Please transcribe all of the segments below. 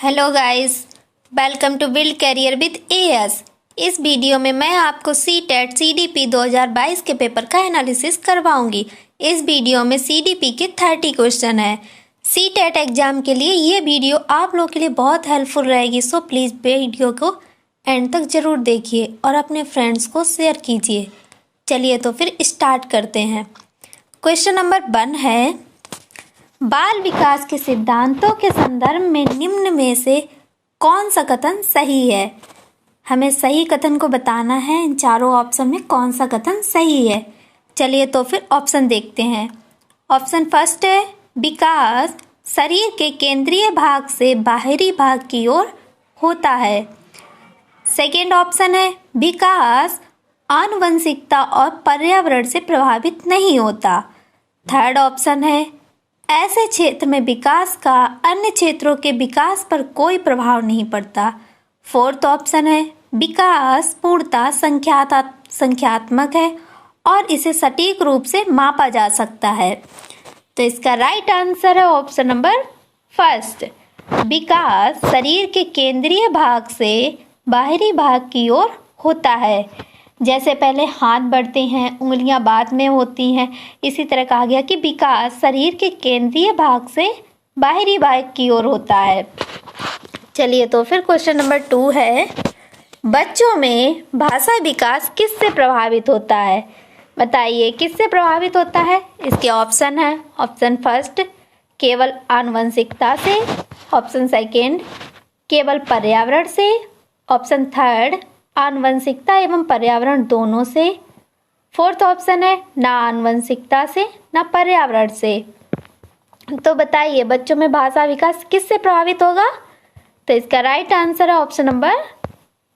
Hello guys, welcome to build career with A S. इस video में मैं आपको सीटेट सीडीपी 2022 के पेपर का एनालिसिस करवाऊंगी। इस वीडियो में सीडीपी के 30 क्वेश्चन है। सीटेट एग्जाम के लिए ये वीडियो आप लोगों के लिए बहुत हेल्पफुल रहेगी, सो प्लीज़ वीडियो को एंड तक ज़रूर देखिए और अपने फ्रेंड्स को शेयर कीजिए। चलिए तो फिर स्टार्ट करते हैं। क्वेश्चन नंबर 1 है, बाल विकास के सिद्धांतों के संदर्भ में निम्न में से कौन सा कथन सही है। हमें सही कथन को बताना है। इन चारों ऑप्शन में कौन सा कथन सही है। चलिए तो फिर ऑप्शन देखते हैं। ऑप्शन फर्स्ट है, विकास शरीर के केंद्रीय भाग से बाहरी भाग की ओर होता है। सेकेंड ऑप्शन है, विकास आनुवंशिकता और पर्यावरण से प्रभावित नहीं होता। थर्ड ऑप्शन है, ऐसे क्षेत्र में विकास का अन्य क्षेत्रों के विकास पर कोई प्रभाव नहीं पड़ता। फोर्थ ऑप्शन है, विकास पूर्णतः संख्यात्मक है और इसे सटीक रूप से मापा जा सकता है। तो इसका राइट आंसर है ऑप्शन नंबर फर्स्ट, विकास शरीर के केंद्रीय भाग से बाहरी भाग की ओर होता है। जैसे पहले हाथ बढ़ते हैं, उंगलियां बाद में होती हैं, इसी तरह कहा गया कि विकास शरीर के केंद्रीय भाग से बाहरी भाग की ओर होता है। चलिए तो फिर क्वेश्चन नंबर 2 है, बच्चों में भाषा विकास किससे प्रभावित होता है। बताइए किससे प्रभावित होता है। इसके ऑप्शन है, ऑप्शन फर्स्ट केवल आनुवंशिकता से, ऑप्शन सेकेंड केवल पर्यावरण से, ऑप्शन थर्ड आनुवंशिकता एवं पर्यावरण दोनों से, फोर्थ ऑप्शन है ना आनुवंशिकता से ना पर्यावरण से। तो बताइए बच्चों में भाषा विकास किससे प्रभावित होगा। तो इसका राइट आंसर है ऑप्शन नंबर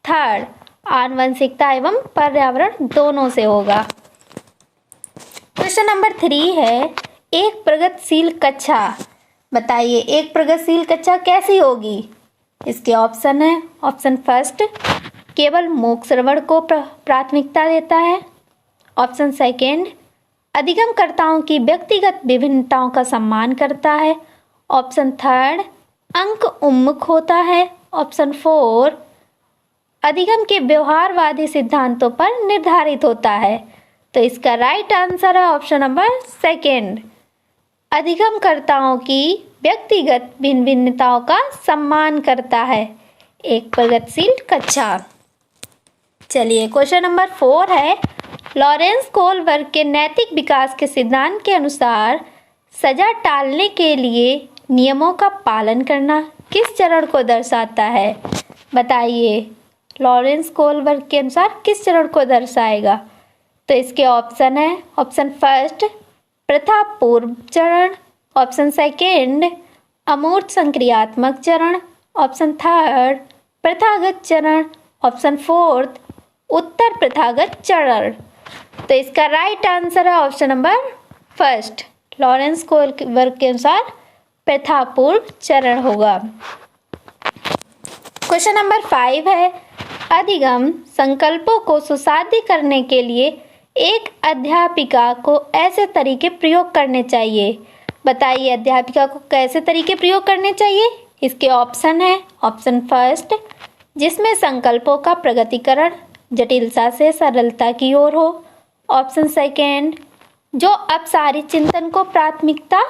थर्ड, आनुवंशिकता एवं पर्यावरण दोनों से होगा। क्वेश्चन नंबर 3 है, एक प्रगतिशील कक्षा। बताइए एक प्रगतिशील कक्षा कैसी होगी। इसके ऑप्शन है, ऑप्शन फर्स्ट केवल मूक श्रवण को प्राथमिकता देता है, ऑप्शन सेकेंड अधिगमकर्ताओं की व्यक्तिगत विभिन्नताओं का सम्मान करता है, ऑप्शन थर्ड अंक उन्मुख होता है, ऑप्शन फोर अधिगम के व्यवहारवादी सिद्धांतों पर निर्धारित होता है। तो इसका राइट आंसर है ऑप्शन नंबर सेकेंड, अधिगमकर्ताओं की व्यक्तिगत भिन्नताओं का सम्मान करता है एक प्रगतिशील कक्षा। चलिए क्वेश्चन नंबर 4 है, लॉरेंस कोहलबर्ग के नैतिक विकास के सिद्धांत के अनुसार सजा टालने के लिए नियमों का पालन करना किस चरण को दर्शाता है। बताइए लॉरेंस कोहलबर्ग के अनुसार किस चरण को दर्शाएगा। तो इसके ऑप्शन है, ऑप्शन फर्स्ट प्रथा पूर्व चरण, ऑप्शन सेकेंड अमूर्त संक्रियात्मक चरण, ऑप्शन थर्ड प्रथागत चरण, ऑप्शन फोर्थ उत्तर प्रथागत चरण। तो इसका राइट आंसर है option number first, Lawrence Kohlberg के अनुसार प्रथा पूर्व चरण होगा। क्वेश्चन नंबर 5 है, अधिगम संकल्पों को सुसाध्य करने के लिए एक अध्यापिका को ऐसे तरीके प्रयोग करने चाहिए। बताइए अध्यापिका को कैसे तरीके प्रयोग करने चाहिए। इसके ऑप्शन है, ऑप्शन फर्स्ट जिसमें संकल्पों का प्रगटीकरण जटिलता से सरलता की ओर हो, ऑप्शन सेकेंड जो अपसारी चिंतन को प्राथमिकता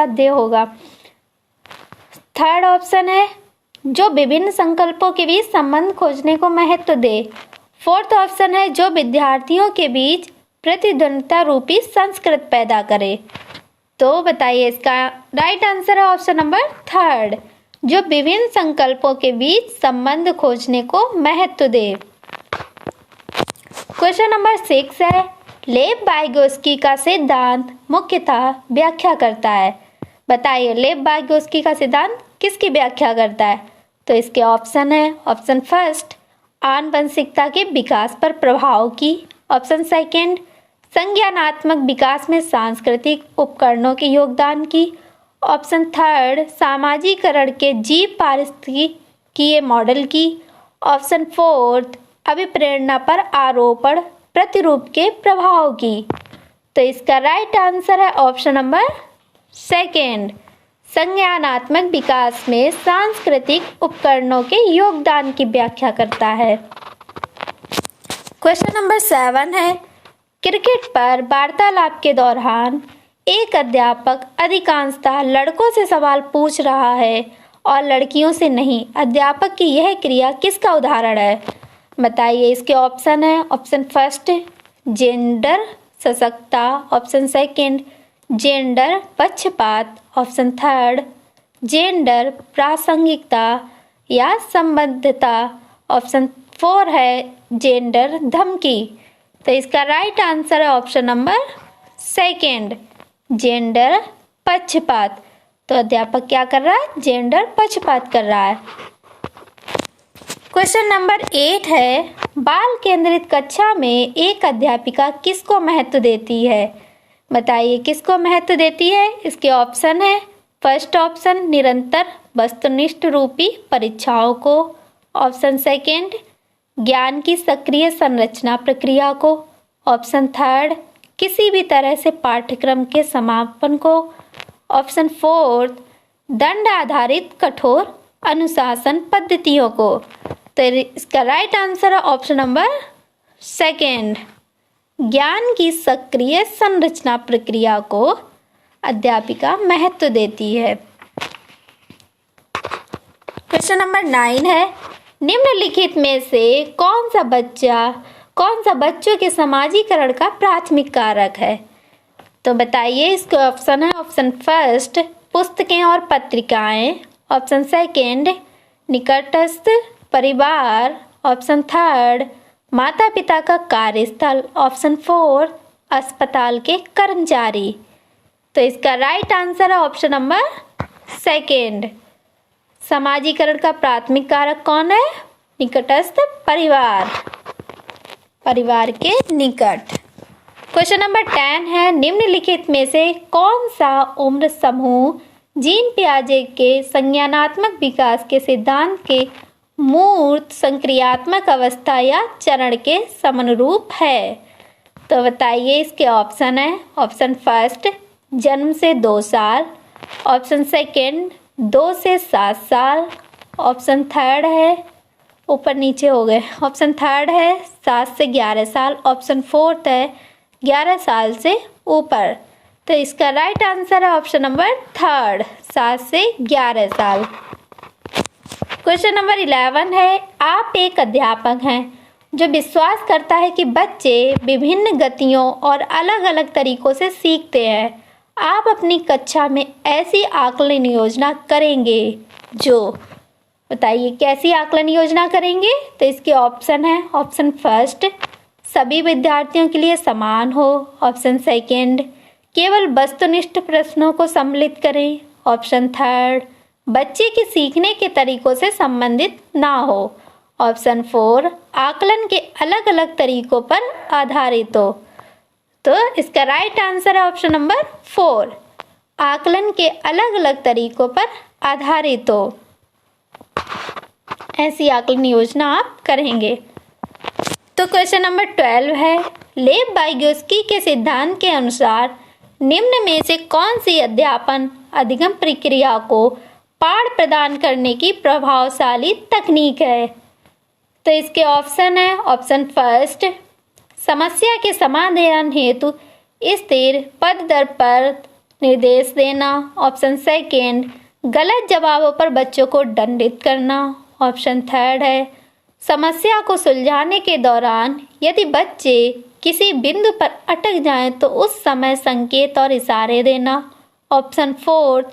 दे होगा, थर्ड ऑप्शन है जो विभिन्न संकल्पों के बीच संबंध खोजने को महत्व दे, फोर्थ ऑप्शन है जो विद्यार्थियों के बीच प्रतिद्वंद्विता रूपी संस्कृत पैदा करे। तो बताइए इसका राइट आंसर है ऑप्शन नंबर थर्ड, जो विभिन्न संकल्पों के बीच संबंध खोजने को महत्व दे। क्वेश्चन नंबर 6 है, लेव वाइगोत्स्की का सिद्धांत मुख्यतः व्याख्या करता है। बताइए लेव वाइगोत्स्की का सिद्धांत किसकी व्याख्या करता है। तो इसके ऑप्शन है, ऑप्शन फर्स्ट आनुवंशिकता के विकास पर प्रभाव की, ऑप्शन सेकेंड संज्ञानात्मक विकास में सांस्कृतिक उपकरणों के योगदान की, ऑप्शन थर्ड सामाजिकरण के जीव पारिस्थितिकीय मॉडल की, ऑप्शन फोर्थ अभिप्रेरणा पर आरोपण प्रतिरूप के प्रभाव की। तो इसका राइट आंसर है ऑप्शन नंबर सेकेंड संज्ञानात्मक विकास में सांस्कृतिक उपकरणों के योगदान की व्याख्या करता है। क्वेश्चन नंबर 7 है, क्रिकेट पर वार्तालाप के दौरान एक अध्यापक अधिकांशतः लड़कों से सवाल पूछ रहा है और लड़कियों से नहीं। अध्यापक की यह क्रिया किसका उदाहरण है? बताइए। इसके ऑप्शन है, ऑप्शन फर्स्ट जेंडर सशक्तता, ऑप्शन सेकंड जेंडर पक्षपात, ऑप्शन थर्ड जेंडर प्रासंगिकता या संबद्धता, ऑप्शन 4 है जेंडर धमकी। तो इसका राइट आंसर है ऑप्शन नंबर सेकंड जेंडर पक्षपात। तो अध्यापक क्या कर रहा है? जेंडर पक्षपात कर रहा है। क्वेश्चन नंबर 8 है, बाल केंद्रित कक्षा में एक अध्यापिका किसको महत्व देती है? बताइए किसको महत्व देती है? इसके ऑप्शन है, फर्स्ट ऑप्शन निरंतर वस्तुनिष्ठ रूपी परीक्षाओं को, ऑप्शन सेकंड ज्ञान की सक्रिय संरचना प्रक्रिया को, ऑप्शन थर्ड किसी भी तरह से पाठ्यक्रम के समापन को, ऑप्शन फोर्थ दंड आधारित कठोर अनुशासन पद्धतियों को। तो इसका राइट आंसर है ऑप्शन नंबर सेकंड ज्ञान की सक्रिय संरचना प्रक्रिया को अध्यापिका महत्व देती है। क्वेश्चन नंबर 9 है, निम्नलिखित में से कौन सा बच्चों के समाजीकरण का प्राथमिक कारक है? तो बताइए। इसके ऑप्शन है, ऑप्शन फर्स्ट पुस्तकें और पत्रिकाएं, ऑप्शन सेकंड निकटस्थ परिवार, ऑप्शन थर्ड माता पिता का कार्यस्थल, ऑप्शन 4 अस्पताल के कर्मचारी। तो इसका राइट आंसर है ऑप्शन नंबर सेकंड समाजीकरण का प्राथमिक कारक कौन है? निकटस्थ परिवार के निकट। क्वेश्चन नंबर 10 है, निम्नलिखित में से कौन सा उम्र समूह जीन पियाजे के संज्ञानात्मक विकास के सिद्धांत के मूर्त संक्रियात्मक अवस्था या चरण के समनुरूप है? तो बताइए। इसके ऑप्शन है, ऑप्शन फर्स्ट जन्म से 2 साल, ऑप्शन सेकंड 2 से 7 साल, ऑप्शन थर्ड है ऊपर नीचे हो गए, ऑप्शन थर्ड है 7 से 11 साल, ऑप्शन फोर्थ है 11 साल से ऊपर। तो इसका राइट आंसर है ऑप्शन नंबर थर्ड 7 से 11 साल। क्वेश्चन नंबर 11 है, आप एक अध्यापक हैं जो विश्वास करता है कि बच्चे विभिन्न गतियों और अलग अलग तरीकों से सीखते हैं। आप अपनी कक्षा में ऐसी आकलन योजना करेंगे जो, बताइए कैसी आकलन योजना करेंगे? तो इसके ऑप्शन है, ऑप्शन फर्स्ट सभी विद्यार्थियों के लिए समान हो, ऑप्शन सेकंड केवल वस्तुनिष्ठ प्रश्नों को सम्मिलित करें, ऑप्शन थर्ड बच्चे के सीखने के तरीकों से संबंधित ना हो, ऑप्शन 4 आकलन के अलग अलग तरीकों पर आधारित हो। तो इसका राइट आंसर है ऑप्शन नंबर 4 आकलन के अलग अलग तरीकों पर आधारित हो, ऐसी आकलन योजना आप करेंगे। तो क्वेश्चन नंबर 12 है, लेव वाइगोत्स्की के सिद्धांत के अनुसार निम्न में से कौन सी अध्यापन अधिगम प्रक्रिया को पाठ प्रदान करने की प्रभावशाली तकनीक है? तो इसके ऑप्शन है, ऑप्शन फर्स्ट समस्या के समाधान हेतु स्थिर पद दर पर निर्देश देना, ऑप्शन सेकंड गलत जवाबों पर बच्चों को दंडित करना, ऑप्शन थर्ड है समस्या को सुलझाने के दौरान यदि बच्चे किसी बिंदु पर अटक जाएं तो उस समय संकेत और इशारे देना, ऑप्शन फोर्थ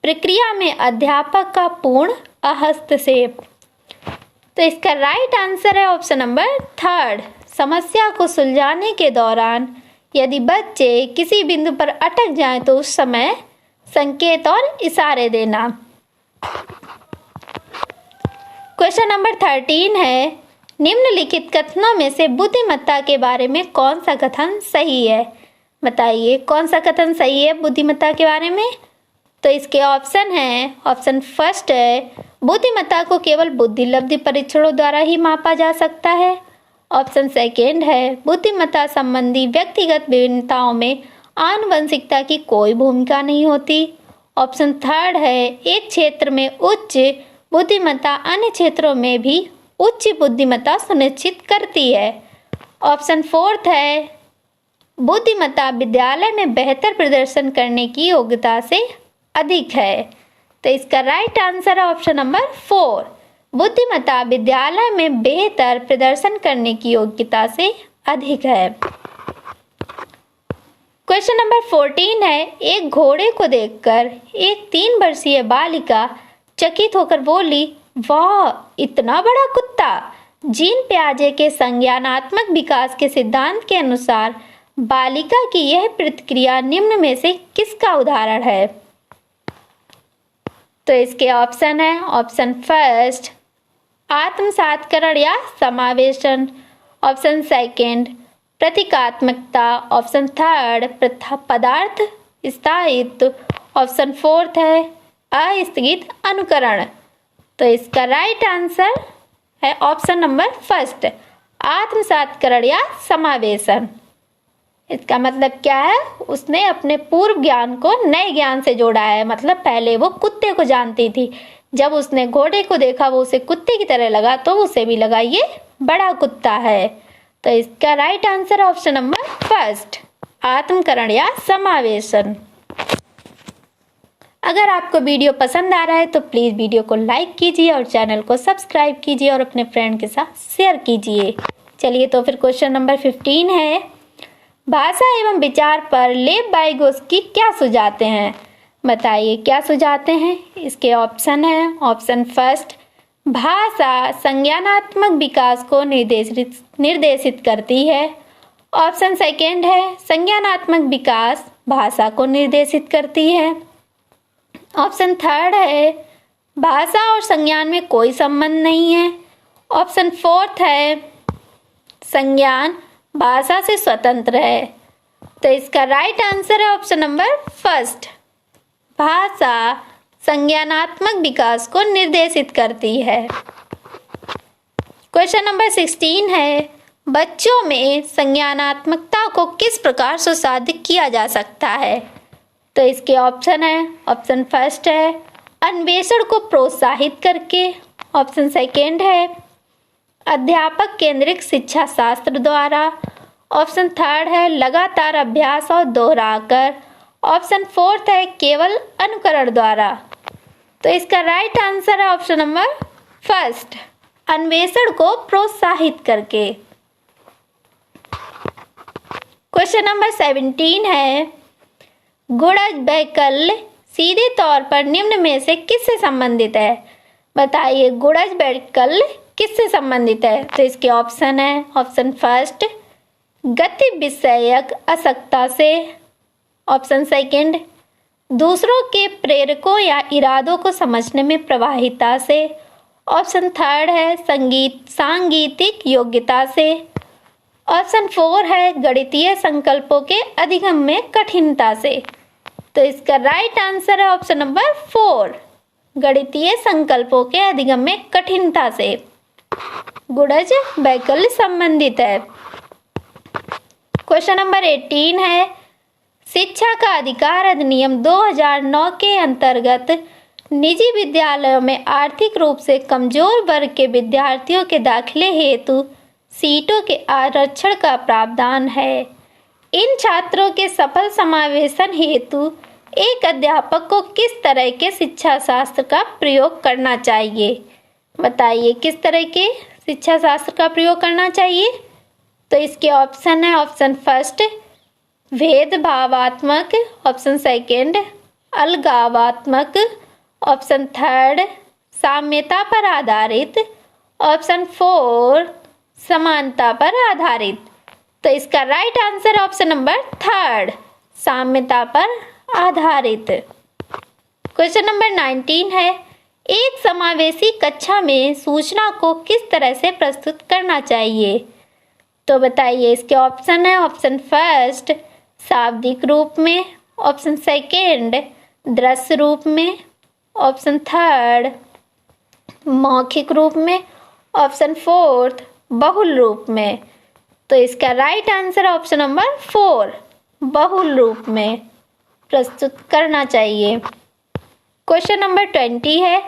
प्रक्रिया में अध्यापक का पूर्ण हस्तक्षेप। तो इसका राइट आंसर है ऑप्शन नंबर थर्ड समस्या को सुलझाने के दौरान यदि बच्चे किसी बिंदु पर अटक जाएं तो उस समय संकेत और इशारे देना। क्वेश्चन नंबर 13 है, निम्नलिखित कथनों में से बुद्धिमत्ता के बारे में कौन सा कथन सही है? बताइए कौन सा कथन सही है बुद्धिमत्ता के बारे में? तो इसके ऑप्शन है, ऑप्शन फर्स्ट है बुद्धिमत्ता को केवल बुद्धिलब्धि परीक्षणों द्वारा ही मापा जा सकता है, ऑप्शन सेकंड है बुद्धिमत्ता संबंधी व्यक्तिगत विभिन्नताओं में आनुवंशिकता की कोई भूमिका नहीं होती, ऑप्शन थर्ड है एक क्षेत्र में उच्च बुद्धिमत्ता अन्य क्षेत्रों में भी उच्च बुद्धिमत्ता सुनिश्चित करती है। ऑप्शन फोर्थ है बुद्धिमत्ता विद्यालय में बेहतर प्रदर्शन करने की योग्यता से अधिक है। तो इसका राइट आंसर है ऑप्शन नंबर 4, बुद्धिमत्ता विद्यालय में बेहतर प्रदर्शन करने की योग्यता से अधिक है। क्वेश्चन नंबर 14 है एक घोड़े को देखकर एक 3 वर्षीय बालिका चकित होकर बोली, वाह इतना बड़ा कुत्ता। जीन पियाजे के संज्ञानात्मक विकास के सिद्धांत के अनुसार बालिका की यह प्रतिक्रिया निम्न में से किसका उदाहरण है? तो इसके ऑप्शन है ऑप्शन फर्स्ट आत्मसात्करण या समावेशन, ऑप्शन सेकंड प्रतीकात्मकता, ऑप्शन थर्ड पदार्थ स्थायित्व, ऑप्शन फोर्थ है अस्थगित अनुकरण। तो इसका राइट आंसर है ऑप्शन नंबर फर्स्ट आत्मसात्करण या समावेशन। इसका मतलब क्या है, उसने अपने पूर्व ज्ञान को नए ज्ञान से जोड़ा है। मतलब पहले वो कुत्ते को जानती थी, जब उसने घोड़े को देखा वो उसे कुत्ते की तरह लगा तो उसे भी लगा ये बड़ा कुत्ता है। तो इसका right answer option number first आत्मकरण या समावेशन। अगर आपको वीडियो पसंद आ रहा है तो प्लीज़ वीडियो को लाइक कीजिए और चैनल को सब्सक्राइब कीजिए और अपने फ्रेंड के साथ शेयर कीजिए। चलिए तो फिर क्वेश्चन नंबर 15 है भाषा एवं विचार पर लेव वाइगोत्स्की क्या सुझाते हैं? बताइए क्या सुझाते हैं? इसके ऑप्शन है ऑप्शन फर्स्ट भाषा संज्ञानात्मक विकास को निर्देशित करती है, ऑप्शन सेकेंड है संज्ञानात्मक विकास भाषा को निर्देशित करती है, ऑप्शन थर्ड है भाषा और संज्ञान में कोई संबंध नहीं है, ऑप्शन फोर्थ है संज्ञान भाषा से स्वतंत्र है। तो इसका राइट आंसर है ऑप्शन नंबर फर्स्ट भाषा संज्ञानात्मक विकास को निर्देशित करती है। क्वेश्चन नंबर 16 है बच्चों में संज्ञानात्मकता को किस प्रकार सुसाधित किया जा सकता है? तो इसके ऑप्शन है ऑप्शन फर्स्ट है अन्वेषण को प्रोत्साहित करके, ऑप्शन सेकेंड है अध्यापक केंद्रित शिक्षा शास्त्र द्वारा, ऑप्शन थर्ड है लगातार अभ्यास और दोहराकर, ऑप्शन फोर्थ है केवल अनुकरण द्वारा। तो इसका राइट आंसर है ऑप्शन नंबर फर्स्ट अन्वेषण को प्रोत्साहित करके। क्वेश्चन नंबर 17 है गुणज वैकल्य सीधे तौर पर निम्न में से किससे संबंधित है? बताइए गुणज वैकल्य किससे संबंधित है? तो इसके ऑप्शन है ऑप्शन फर्स्ट गति विषयक असक्ता से, ऑप्शन सेकंड दूसरों के प्रेरकों या इरादों को समझने में प्रभाविता से, ऑप्शन थर्ड है सांगीतिक योग्यता से, ऑप्शन फोर है गणितीय संकल्पों के अधिगम में कठिनता से। तो इसका राइट आंसर है ऑप्शन नंबर 4 गणितीय संकल्पों के अधिगम में कठिनता से गुणज वैकल्य संबंधित है। क्वेश्चन नंबर 18 है शिक्षा का अधिकार अधिनियम 2009 के अंतर्गत निजी विद्यालयों में आर्थिक रूप से कमजोर वर्ग के विद्यार्थियों के दाखिले हेतु सीटों के आरक्षण का प्रावधान है। इन छात्रों के सफल समावेशन हेतु एक अध्यापक को किस तरह के शिक्षा शास्त्र का प्रयोग करना चाहिए? बताइए किस तरह के शिक्षा शास्त्र का प्रयोग करना चाहिए? तो इसके ऑप्शन है ऑप्शन फर्स्ट भेदभावात्मक, ऑप्शन सेकेंड अलगावात्मक, ऑप्शन थर्ड साम्यता पर आधारित, ऑप्शन फोर समानता पर आधारित। तो इसका right answer option number third साम्यता पर आधारित। क्वेश्चन नंबर 19 है एक समावेशी कक्षा में सूचना को किस तरह से प्रस्तुत करना चाहिए? तो बताइए इसके ऑप्शन है ऑप्शन फर्स्ट शाब्दिक रूप में, ऑप्शन सेकेंड दृश्य रूप में, ऑप्शन थर्ड मौखिक रूप में, ऑप्शन फोर्थ बहुल रूप में। तो इसका राइट आंसर ऑप्शन नंबर 4 बहुल रूप में प्रस्तुत करना चाहिए। क्वेश्चन नंबर 20 है,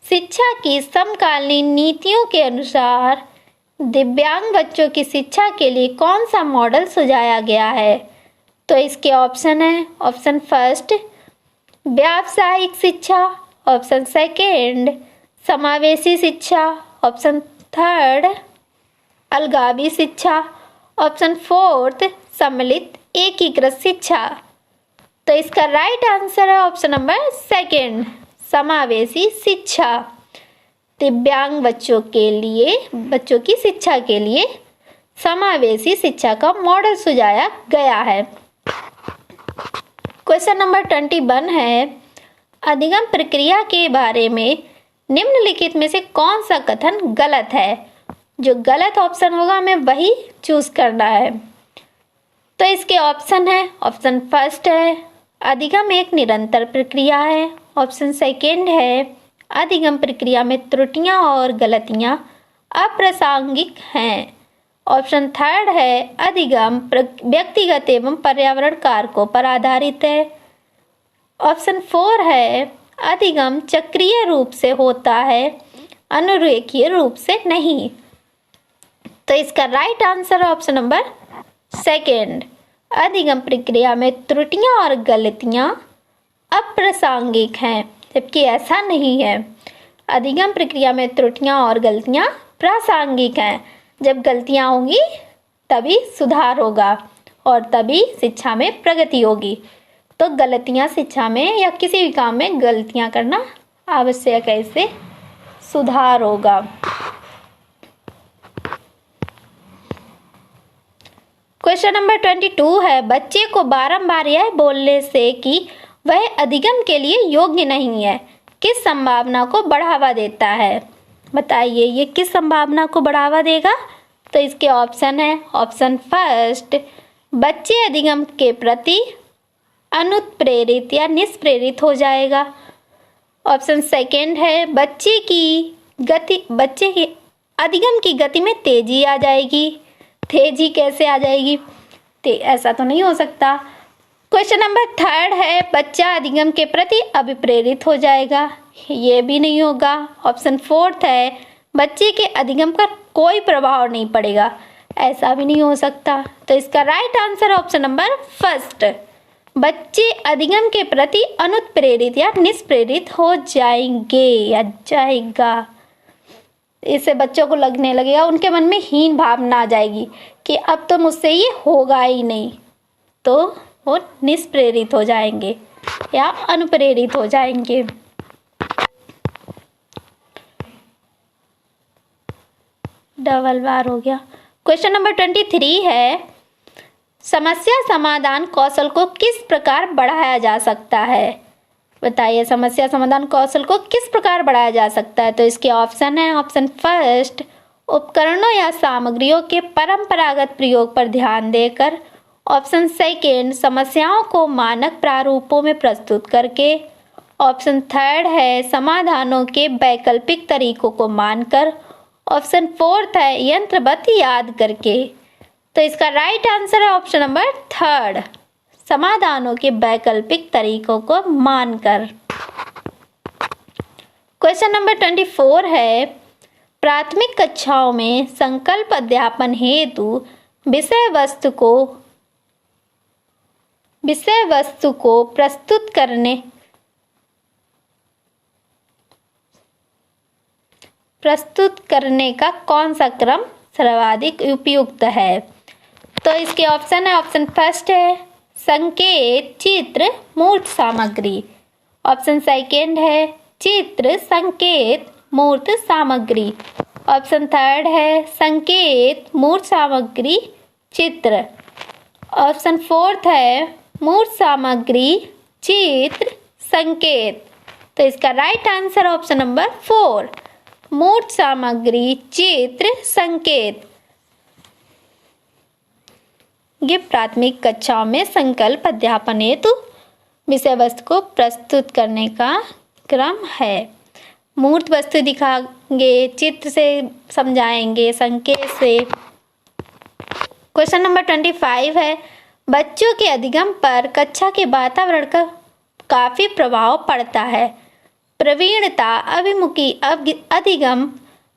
शिक्षा की समकालीन नीतियों के अनुसार दिव्यांग बच्चों की शिक्षा के लिए कौन सा मॉडल सुझाया गया है? तो इसके ऑप्शन है, ऑप्शन फर्स्ट व्यावसायिक शिक्षा, ऑप्शन सेकेंड समावेशी शिक्षा, ऑप्शन थर्ड अलगावी शिक्षा, ऑप्शन फोर्थ सम्मिलित एकीकृत शिक्षा। तो इसका राइट आंसर है ऑप्शन नंबर सेकेंड समावेशी शिक्षा। दिव्यांग बच्चों की शिक्षा के लिए समावेशी शिक्षा का मॉडल सुझाया गया है। क्वेश्चन नंबर 21 है, अधिगम प्रक्रिया के बारे में निम्नलिखित में से कौन सा कथन गलत है? जो गलत ऑप्शन होगा हमें वही चूज करना है। तो इसके ऑप्शन है, ऑप्शन फर्स्ट है अधिगम एक निरंतर प्रक्रिया है, ऑप्शन सेकेंड है अधिगम प्रक्रिया में त्रुटियां और गलतियां अप्रासंगिक हैं, ऑप्शन थर्ड है अधिगम व्यक्तिगत एवं पर्यावरण कारकों पर आधारित है, ऑप्शन फोर है अधिगम चक्रीय रूप से होता है अनुरेखीय रूप से नहीं। तो इसका राइट आंसर है ऑप्शन नंबर सेकेंड अधिगम प्रक्रिया में त्रुटियां और गलतियां अप्रासंगिक हैं, जबकि ऐसा नहीं है। अधिगम प्रक्रिया में त्रुटियां और गलतियां प्रासंगिक हैं। जब गलतियां होंगी तभी सुधार होगा और तभी शिक्षा में प्रगति होगी। तो गलतियां शिक्षा में या किसी भी काम में गलतियां करना आवश्यक है, इससे सुधार होगा। क्वेश्चन नंबर 22 है, बच्चे को बारंबार यह बोलने से कि वह अधिगम के लिए योग्य नहीं है किस संभावना को बढ़ावा देता है? बताइए ये किस संभावना को बढ़ावा देगा? तो इसके ऑप्शन है, ऑप्शन फर्स्ट बच्चे अधिगम के प्रति अनुत्प्रेरित या निष्प्रेरित हो जाएगा, ऑप्शन सेकेंड है बच्चे की अधिगम की गति में तेजी आ जाएगी। तेजी कैसे आ जाएगी? ऐसा तो नहीं हो सकता। क्वेश्चन नंबर थर्ड है बच्चा अधिगम के प्रति अभिप्रेरित हो जाएगा, ये भी नहीं होगा। ऑप्शन फोर्थ है बच्चे के अधिगम पर कोई प्रभाव नहीं पड़ेगा, ऐसा भी नहीं हो सकता। तो इसका right answer option number first बच्चे अधिगम के प्रति अनुत्प्रेरित या निष्प्रेरित हो जाएंगे या जाएगा। इससे बच्चों को लगने लगेगा, उनके मन में हीन भावना आ जाएगी कि अब तो मुझसे ये होगा ही नहीं, तो वो निष्प्रेरित हो जाएंगे या अनुप्रेरित हो जाएंगे। डबल बार हो गया। क्वेश्चन नंबर 23 है, समस्या समाधान कौशल को किस प्रकार बढ़ाया जा सकता है? बताइए समस्या समाधान कौशल को किस प्रकार बढ़ाया जा सकता है? तो इसके ऑप्शन है, ऑप्शन फर्स्ट उपकरणों या सामग्रियों के परंपरागत प्रयोग पर ध्यान देकर, ऑप्शन सेकेंड समस्याओं को मानक प्रारूपों में प्रस्तुत करके, ऑप्शन थर्ड है समाधानों के वैकल्पिक तरीकों को मानकर, ऑप्शन फोर्थ है यंत्रवत याद करके। तो इसका राइट आंसर है ऑप्शन नंबर थर्ड समाधानों के वैकल्पिक तरीकों को मानकर। क्वेश्चन नंबर 24 है, प्राथमिक कक्षाओं में संकल्प अध्यापन हेतु विषय वस्तु को प्रस्तुत करने का कौन सा क्रम सर्वाधिक उपयुक्त है? तो इसके ऑप्शन है, ऑप्शन फर्स्ट है संकेत चित्र मूर्त सामग्री, ऑप्शन सेकेंड है चित्र संकेत मूर्त सामग्री, ऑप्शन थर्ड है संकेत मूर्त सामग्री चित्र, ऑप्शन फोर्थ है मूर्त सामग्री चित्र संकेत। तो इसका राइट आंसर ऑप्शन नंबर 4 मूर्त सामग्री चित्र संकेत। ये प्राथमिक कक्षाओं में संकल्प अध्यापन हेतु विषय वस्तु को प्रस्तुत करने का क्रम है। मूर्त वस्तु दिखाएंगे, चित्र से समझाएंगे, संकेत से। क्वेश्चन नंबर 25 है, बच्चों के अधिगम पर कक्षा के वातावरण का काफ़ी प्रभाव पड़ता है। प्रवीणता, अभिमुखी, अधिगम,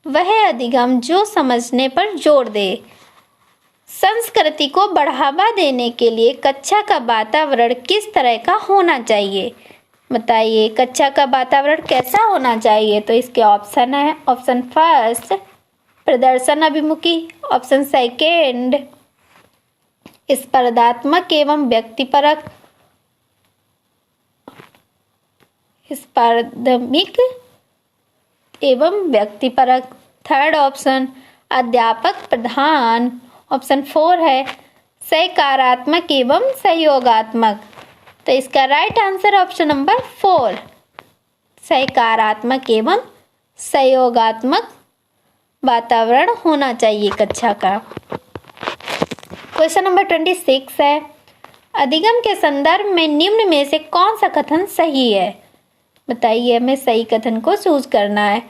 वह अधिगम जो समझने पर जोर दे। संस्कृति को बढ़ावा देने के लिए कक्षा का वातावरण किस तरह का होना चाहिए? बताइए, कक्षा का वातावरण कैसा होना चाहिए? तो इसके ऑप्शन है, ऑप्शन फर्स्ट प्रदर्शन अभिमुखी, ऑप्शन सेकेंड स्पर्धात्मक एवं व्यक्तिपरक, स्पर्धात्मक एवं व्यक्तिपरक, थर्ड ऑप्शन अध्यापक प्रधान, ऑप्शन 4 है सकारात्मक एवं सहयोगात्मक। तो इसका राइट आंसर ऑप्शन नंबर 4 सकारात्मक एवं सहयोगात्मक वातावरण होना चाहिए कक्षा का। क्वेश्चन नंबर 26 है, अधिगम के संदर्भ में निम्न में से कौन सा कथन सही है? बताइए, हमें सही कथन को चूज करना है।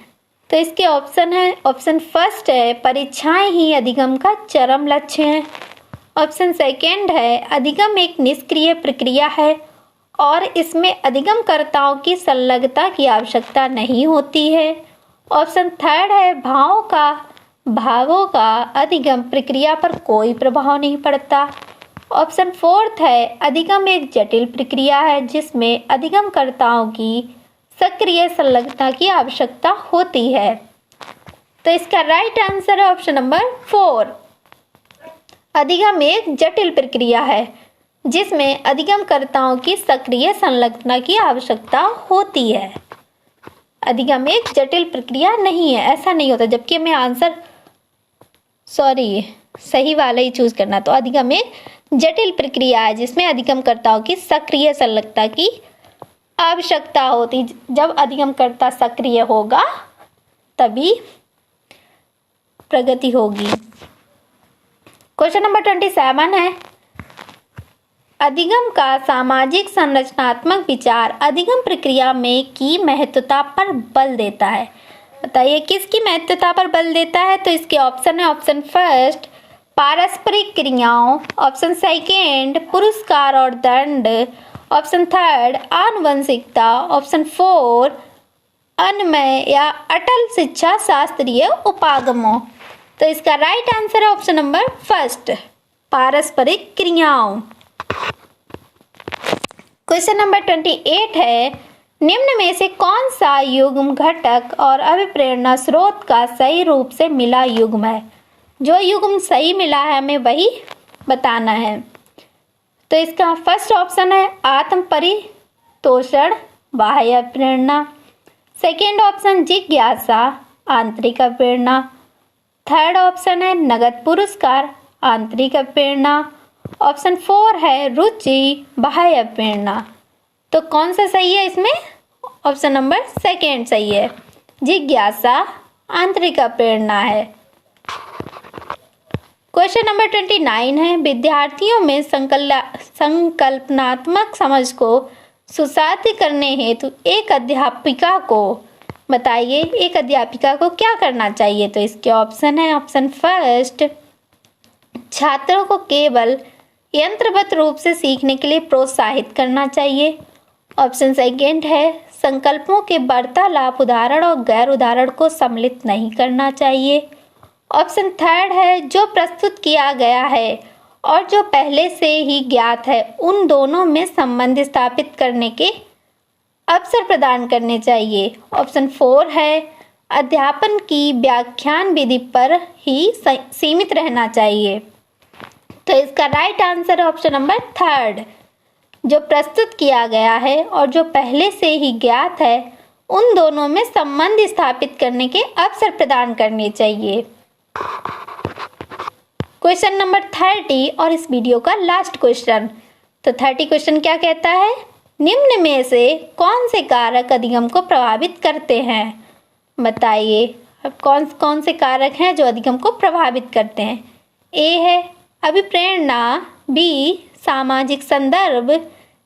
तो इसके ऑप्शन है, ऑप्शन फर्स्ट है परीक्षाएं ही अधिगम का चरम लक्ष्य है, ऑप्शन सेकेंड है अधिगम एक निष्क्रिय प्रक्रिया है और इसमें अधिगमकर्ताओं की संलग्नता की आवश्यकता नहीं होती है, ऑप्शन थर्ड है भावों का अधिगम प्रक्रिया पर कोई प्रभाव नहीं पड़ता, ऑप्शन फोर्थ है अधिगम एक जटिल प्रक्रिया है जिसमें अधिगमकर्ताओं की सक्रिय संलग्नता की आवश्यकता होती है। तो इसका राइट आंसर है ऑप्शन नंबर 4 अधिगम एक जटिल प्रक्रिया है जिसमें अधिगमकर्ताओं की सक्रिय संलग्नता की आवश्यकता होती है। अधिगम एक जटिल प्रक्रिया नहीं है, ऐसा नहीं होता, जबकि हमें आंसर सही वाला ही चूज करना। तो अधिगम एक जटिल प्रक्रिया है जिसमें अधिगमकर्ताओं की सक्रिय संलग्नता की आवश्यकता होती। जब अधिगमकर्ता सक्रिय होगा तभी प्रगति होगी। क्वेश्चन नंबर 27 है, अधिगम का सामाजिक संरचनात्मक विचार अधिगम प्रक्रिया में की महत्वता पर बल देता है। बताइए, किसकी महत्वता पर बल देता है? तो इसके ऑप्शन है, ऑप्शन फर्स्ट पारस्परिक क्रियाओं, ऑप्शन सेकेंड पुरस्कार और दंड, ऑप्शन थर्ड आनुवंशिकता, ऑप्शन 4 अन्वय या अटल शिक्षा शास्त्रीय उपागमों। तो इसका राइट आंसर है ऑप्शन नंबर फर्स्ट पारस्परिक क्रियाओं। क्वेश्चन नंबर 28 है, निम्न में से कौन सा युग्म घटक और अभिप्रेरणा स्रोत का सही रूप से मिला युग्म है? जो युग्म सही मिला है हमें वही बताना है। तो इसका फर्स्ट ऑप्शन है आत्म परितोषण बाह्य प्रेरणा, सेकेंड ऑप्शन जिज्ञासा आंतरिक प्रेरणा, थर्ड ऑप्शन है नगद पुरस्कार आंतरिक प्रेरणा, ऑप्शन 4 है रुचि बाह्य प्रेरणा। तो कौन सा सही है इसमें? ऑप्शन नंबर सेकेंड सही है, जिज्ञासा आंतरिक प्रेरणा है। क्वेश्चन नंबर 29 है, विद्यार्थियों में संकल्पनात्मक समझ को सुसाध्य करने हेतु एक अध्यापिका को बताइए, एक अध्यापिका को क्या करना चाहिए? तो इसके ऑप्शन है, ऑप्शन फर्स्ट छात्रों को केवल यंत्रवत रूप से सीखने के लिए प्रोत्साहित करना चाहिए, ऑप्शन सेकेंड है संकल्पों के वार्तालाप उदाहरण और गैर उदाहरण को सम्मिलित नहीं करना चाहिए, ऑप्शन थर्ड है जो प्रस्तुत किया गया है और जो पहले से ही ज्ञात है उन दोनों में संबंध स्थापित करने के अवसर प्रदान करने चाहिए, ऑप्शन 4 है अध्यापन की व्याख्यान विधि पर ही सीमित रहना चाहिए। तो इसका राइट आंसर है ऑप्शन नंबर थर्ड, जो प्रस्तुत किया गया है और जो पहले से ही ज्ञात है उन दोनों में संबंध स्थापित करने के अवसर प्रदान करने चाहिए। क्वेश्चन नंबर 30 और इस वीडियो का लास्ट क्वेश्चन। तो 30 क्वेश्चन क्या कहता है, निम्न में से कौन से कारक अधिगम को प्रभावित करते हैं? बताइए, अब कौन कौन से कारक हैं जो अधिगम को प्रभावित करते हैं? ए है अभिप्रेरणा, बी सामाजिक संदर्भ,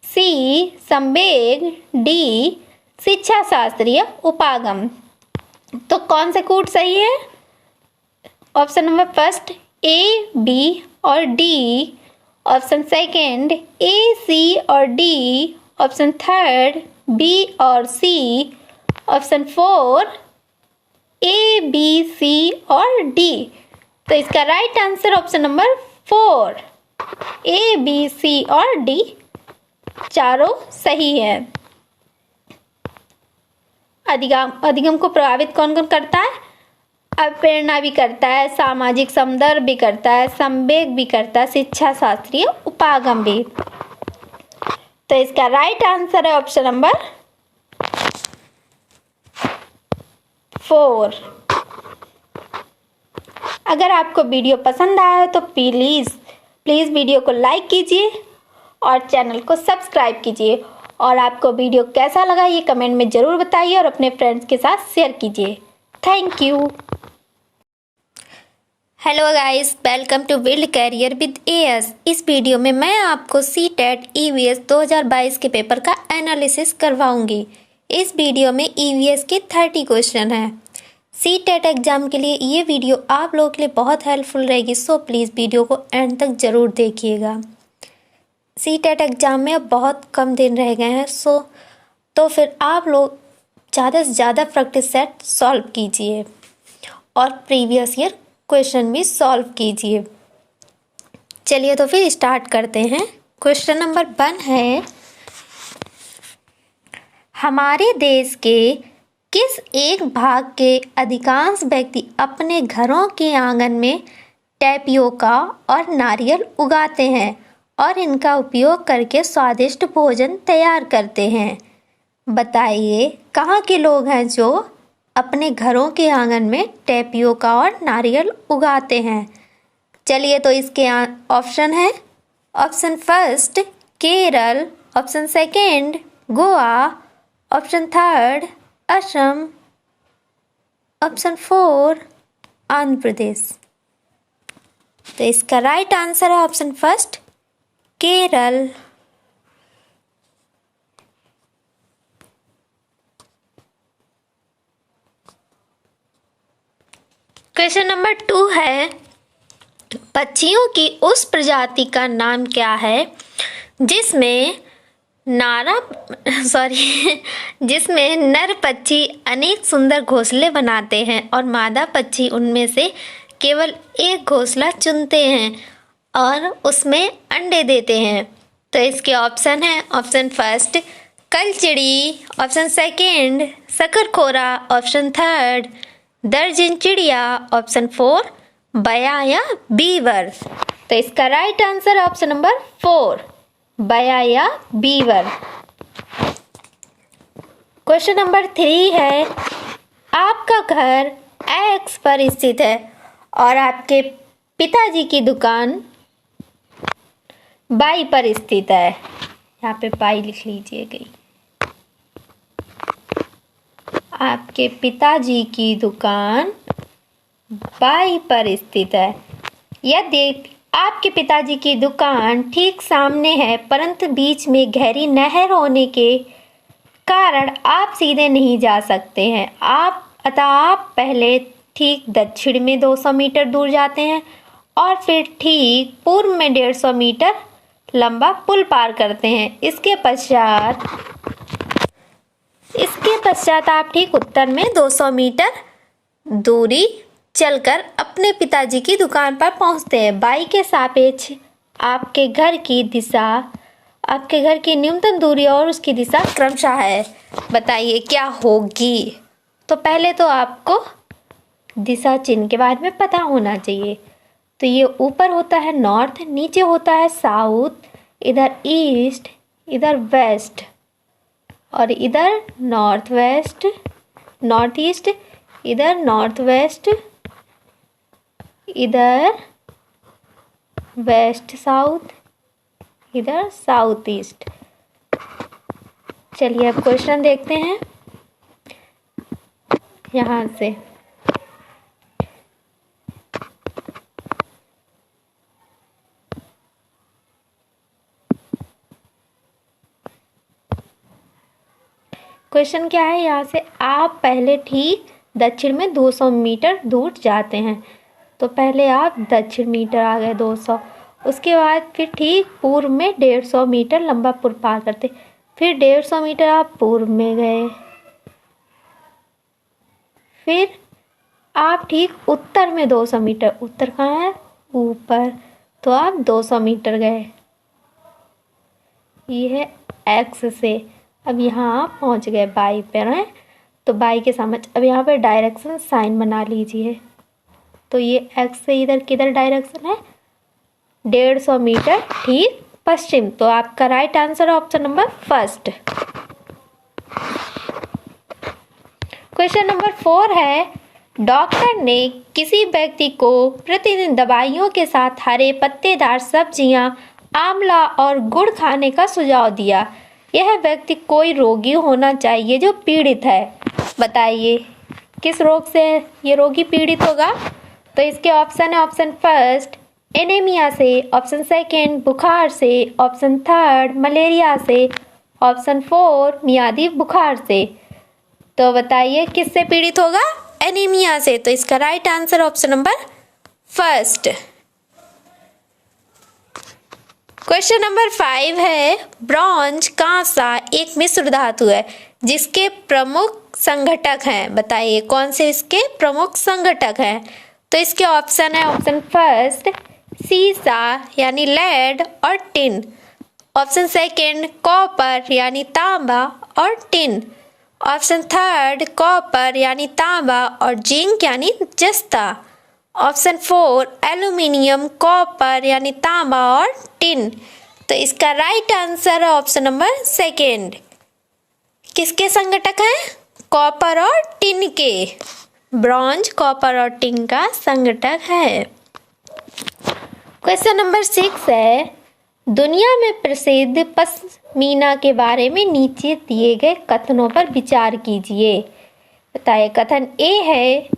सी संवेग, डी शिक्षा शास्त्रीय उपागम। तो कौन से कूट सही है? Option number first A, B और डी, ऑप्शन सेकेंड ए, सी और डी, ऑप्शन थर्ड बी और सी, ऑप्शन 4 A, B, C और D। तो इसका right answer option number 4 A, B, C और D चारों सही है। अधिगम को प्रभावित कौन कौन करता है? प्रेरणा भी करता है, सामाजिक संदर्भ भी करता है, संवेग भी करता है, शिक्षा शास्त्रीय उपागम भी। तो इसका राइट आंसर है ऑप्शन नंबर 4। अगर आपको वीडियो पसंद आया है तो प्लीज़ वीडियो को लाइक कीजिए और चैनल को सब्सक्राइब कीजिए। और आपको वीडियो कैसा लगा ये कमेंट में ज़रूर बताइए और अपने फ्रेंड्स के साथ शेयर कीजिए। Thank you. Hello guys, welcome to build career with A S. इस वीडियो में मैं आपको सीटेट ईवीएस 2022 के पेपर का एनालिसिस करवाऊंगी। इस वीडियो में ईवीएस के 30 क्वेश्चन हैं। सीटेट एग्जाम के लिए ये वीडियो आप लोगों के लिए बहुत हेल्पफुल रहेगी, सो प्लीज़ वीडियो को एंड तक ज़रूर देखिएगा। सीटेट एग्ज़ाम में अब बहुत कम दिन रह गए हैं, तो फिर आप लोग ज़्यादा से ज़्यादा प्रैक्टिस सेट सॉल्व कीजिए और प्रीवियस ईयर क्वेश्चन भी सॉल्व कीजिए। चलिए तो फिर स्टार्ट करते हैं। क्वेश्चन नंबर 1 है, हमारे देश के किस एक भाग के अधिकांश व्यक्ति अपने घरों के आंगन में टैपियोका और नारियल उगाते हैं और इनका उपयोग करके स्वादिष्ट भोजन तैयार करते हैं? बताइए कहाँ के लोग हैं जो अपने घरों के आंगन में टैपियोका और नारियल उगाते हैं? चलिए तो इसके ऑप्शन है। Option first Kerala, option second Goa, option third Assam, option 4 Andhra Pradesh. तो इसका राइट आंसर है option first Kerala. Question number 2 है, पक्षियों की उस प्रजाति का नाम क्या है जिसमें जिसमें नर पक्षी अनेक सुंदर घोंसले बनाते हैं और मादा पक्षी उनमें से केवल एक घोंसला चुनते हैं और उसमें अंडे देते हैं? तो इसके ऑप्शन है। ऑप्शन फर्स्ट कलचिड़ी, ऑप्शन सेकंड शकरखोरा, ऑप्शन थर्ड दर्जन चिड़िया, ऑप्शन 4 बया या बीवर। तो इसका राइट आंसर है ऑप्शन नंबर 4 बया या बीवर। क्वेश्चन नंबर 3 है, आपका घर एक्स पर स्थित है और आपके पिताजी की दुकान बाई पर स्थित है। यहाँ पे बाई लिख लीजिए गई। आपके पिताजी की दुकान बाई पर स्थित है। यदि आपके पिताजी की दुकान ठीक सामने है परंतु बीच में गहरी नहर होने के कारण आप सीधे नहीं जा सकते हैं, अतः आप पहले ठीक दक्षिण में 200 मीटर दूर जाते हैं और फिर ठीक पूर्व में 150 मीटर लंबा पुल पार करते हैं। इसके पश्चात आप ठीक उत्तर में 200 मीटर दूरी चलकर अपने पिताजी की दुकान पर पहुंचते हैं। बाई के सापेक्ष आपके घर की न्यूनतम दूरी और उसकी दिशा क्रमशः है। बताइए क्या होगी? तो पहले तो आपको दिशा चिन्ह के बारे में पता होना चाहिए। तो ये ऊपर होता है नॉर्थ, नीचे होता है साउथ, इधर ईस्ट, इधर वेस्ट और इधर नॉर्थ ईस्ट, इधर नॉर्थ वेस्ट, इधर वेस्ट साउथ, इधर साउथ ईस्ट। चलिए अब क्वेश्चन देखते हैं यहाँ से। क्वेश्चन क्या है यहाँ से, आप पहले ठीक दक्षिण में 200 मीटर दूर जाते हैं। तो पहले आप दक्षिण मीटर आ गए 200, उसके बाद फिर ठीक पूर्व में 150 मीटर लंबा पुल पार करते, फिर 150 मीटर आप पूर्व में गए, फिर आप ठीक उत्तर में 200 मीटर, उत्तर कहाँ है? ऊपर, तो आप 200 मीटर गए। ये है एक्स से। अब यहाँ आप पहुँच गए बाई पर हैं, तो बाई के समझ अब यहाँ पे डायरेक्शन साइन बना लीजिए। तो ये एक्स से इधर किधर डायरेक्शन है? 150 मीटर ठीक पश्चिम। तो आपका right answer option number first. Question number 4 है, डॉक्टर ने किसी व्यक्ति को प्रतिदिन दवाइयों के साथ हरे पत्तेदार सब्जियां, आंवला और गुड़ खाने का सुझाव दिया। यह व्यक्ति कोई रोगी होना चाहिए जो पीड़ित है। बताइए किस रोग से ये रोगी पीड़ित होगा? तो इसके ऑप्शन है, ऑप्शन फर्स्ट एनीमिया से, ऑप्शन सेकंड बुखार से, ऑप्शन थर्ड मलेरिया से, ऑप्शन 4 मियादी बुखार से। तो बताइए किससे पीड़ित होगा? एनीमिया से। तो इसका right answer option number first. Question number 5 है, ब्रॉन्ज कांसा एक मिश्र धातु है जिसके प्रमुख संघटक हैं। बताइए कौन से इसके प्रमुख संघटक हैं? तो इसके ऑप्शन है, ऑप्शन फर्स्ट सीसा यानी लेड और टिन, ऑप्शन सेकंड कॉपर यानी तांबा और टिन, ऑप्शन थर्ड कॉपर यानी तांबा और जिंक यानी जस्ता, ऑप्शन 4 एल्यूमिनियम कॉपर यानी तांबा और टिन। तो इसका राइट आंसर है ऑप्शन नंबर सेकंड। किसके संघटक हैं? कॉपर और टिन के। ब्रॉन्ज कॉपर और टिन का संघटक है। क्वेश्चन नंबर 6 है, दुनिया में प्रसिद्ध पश्मीना के बारे में नीचे दिए गए कथनों पर विचार कीजिए। बताइए कथन ए है,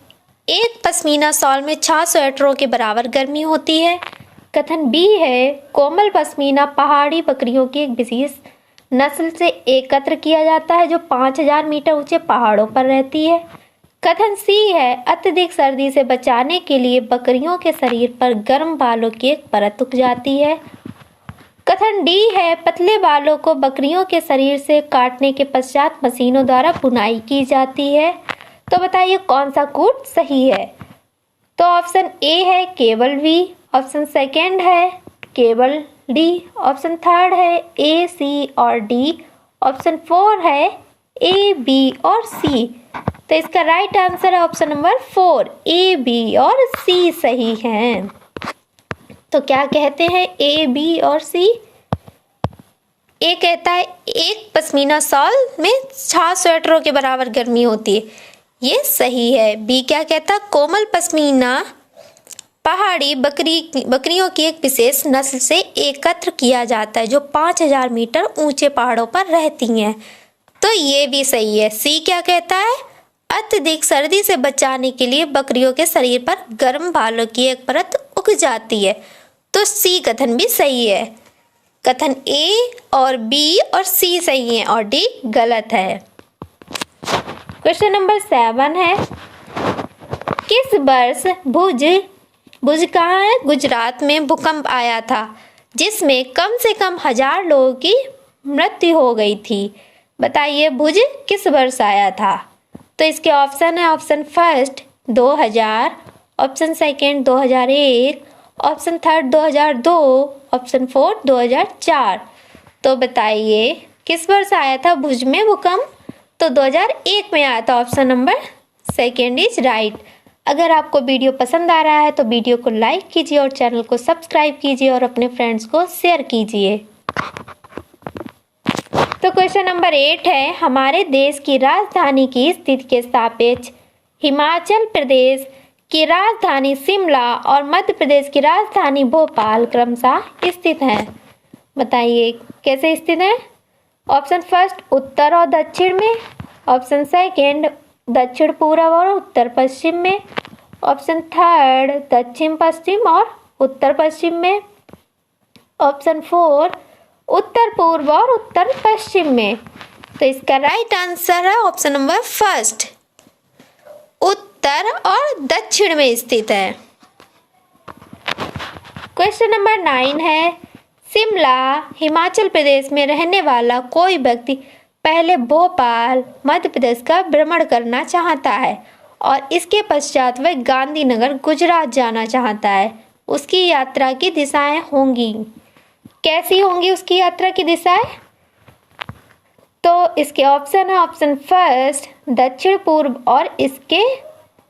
एक पश्मीना शॉल में 6 स्वेटरों के बराबर गर्मी होती है। कथन बी है, कोमल पश्मीना पहाड़ी बकरियों की एक विशेष नस्ल से एकत्र किया जाता है जो 5000 मीटर ऊंचे पहाड़ों पर रहती है। कथन सी है, अत्यधिक सर्दी से बचाने के लिए बकरियों के शरीर पर गर्म बालों की एक परत उग जाती है। कथन डी है, पतले बालों को बकरियों के शरीर से काटने के पश्चात मशीनों द्वारा बुनाई की जाती है। तो बताइए कौन सा कोड सही है? तो ऑप्शन ए है केवल बी, ऑप्शन सेकंड है केवल डी, ऑप्शन थर्ड है ए सी और डी, ऑप्शन 4 है ए बी और सी। तो इसका राइट आंसर है ऑप्शन नंबर 4, ए बी और सी सही हैं। तो क्या कहते हैं ए बी और सी? ए कहता है एक पश्मीना शॉल में 6 स्वेटरों के बराबर गर्मी होती है, ये सही है। बी क्या कहता? कोमल पश्मीना पहाड़ी बकरियों की एक विशेष नस्ल से एकत्र किया जाता है जो 5000 मीटर ऊंचे पहाड़ों पर रहती हैं, तो ये भी सही है। सी क्या कहता है? अत्यधिक सर्दी से बचाने के लिए बकरियों के शरीर पर गर्म बालों की एक परत उग जाती है, तो सी कथन भी सही है। कथन ए और बी और सी सही है और डी गलत है। क्वेश्चन नंबर 7 है, किस वर्ष भुज कहाँ है? गुजरात में भूकंप आया था जिसमें कम से कम 1000 लोगों की मृत्यु हो गई थी। बताइए भुज किस वर्ष आया था? तो इसके ऑप्शन है, option first 2000, option second 2001, option third 2002, option 4 2004। तो बताइए किस वर्ष आया था भुज में भूकंप? तो 2001 में आया था। Option number second is right. अगर आपको वीडियो पसंद आ रहा है तो वीडियो को लाइक कीजिए और चैनल को सब्सक्राइब कीजिए और अपने फ्रेंड्स को शेयर कीजिए। तो क्वेश्चन नंबर 8 है, हमारे देश की राजधानी की स्थिति के सापेक्ष हिमाचल प्रदेश की राजधानी शिमला और मध्य प्रदेश की राजधानी भोपाल क्रमशः स्थित हैं। बताइए कैसे स्थित हैं? ऑप्शन फर्स्ट उत्तर और दक्षिण में, ऑप्शन सेकंड दक्षिण पूर्व और उत्तर पश्चिम में, ऑप्शन थर्ड दक्षिण पश्चिम और उत्तर पश्चिम में, ऑप्शन 4 उत्तर पूर्व और उत्तर पश्चिम में। तो इसका राइट आंसर है ऑप्शन नंबर फर्स्ट, उत्तर और दक्षिण में स्थित है। क्वेश्चन नंबर 9 है, शिमला हिमाचल प्रदेश में रहने वाला कोई व्यक्ति पहले भोपाल मध्य प्रदेश का भ्रमण करना चाहता है और इसके पश्चात वह गांधीनगर गुजरात जाना चाहता है। उसकी यात्रा की दिशाएं होंगी, कैसी होंगी उसकी यात्रा की दिशाएं? तो इसके ऑप्शन है, ऑप्शन फर्स्ट दक्षिण पूर्व और इसके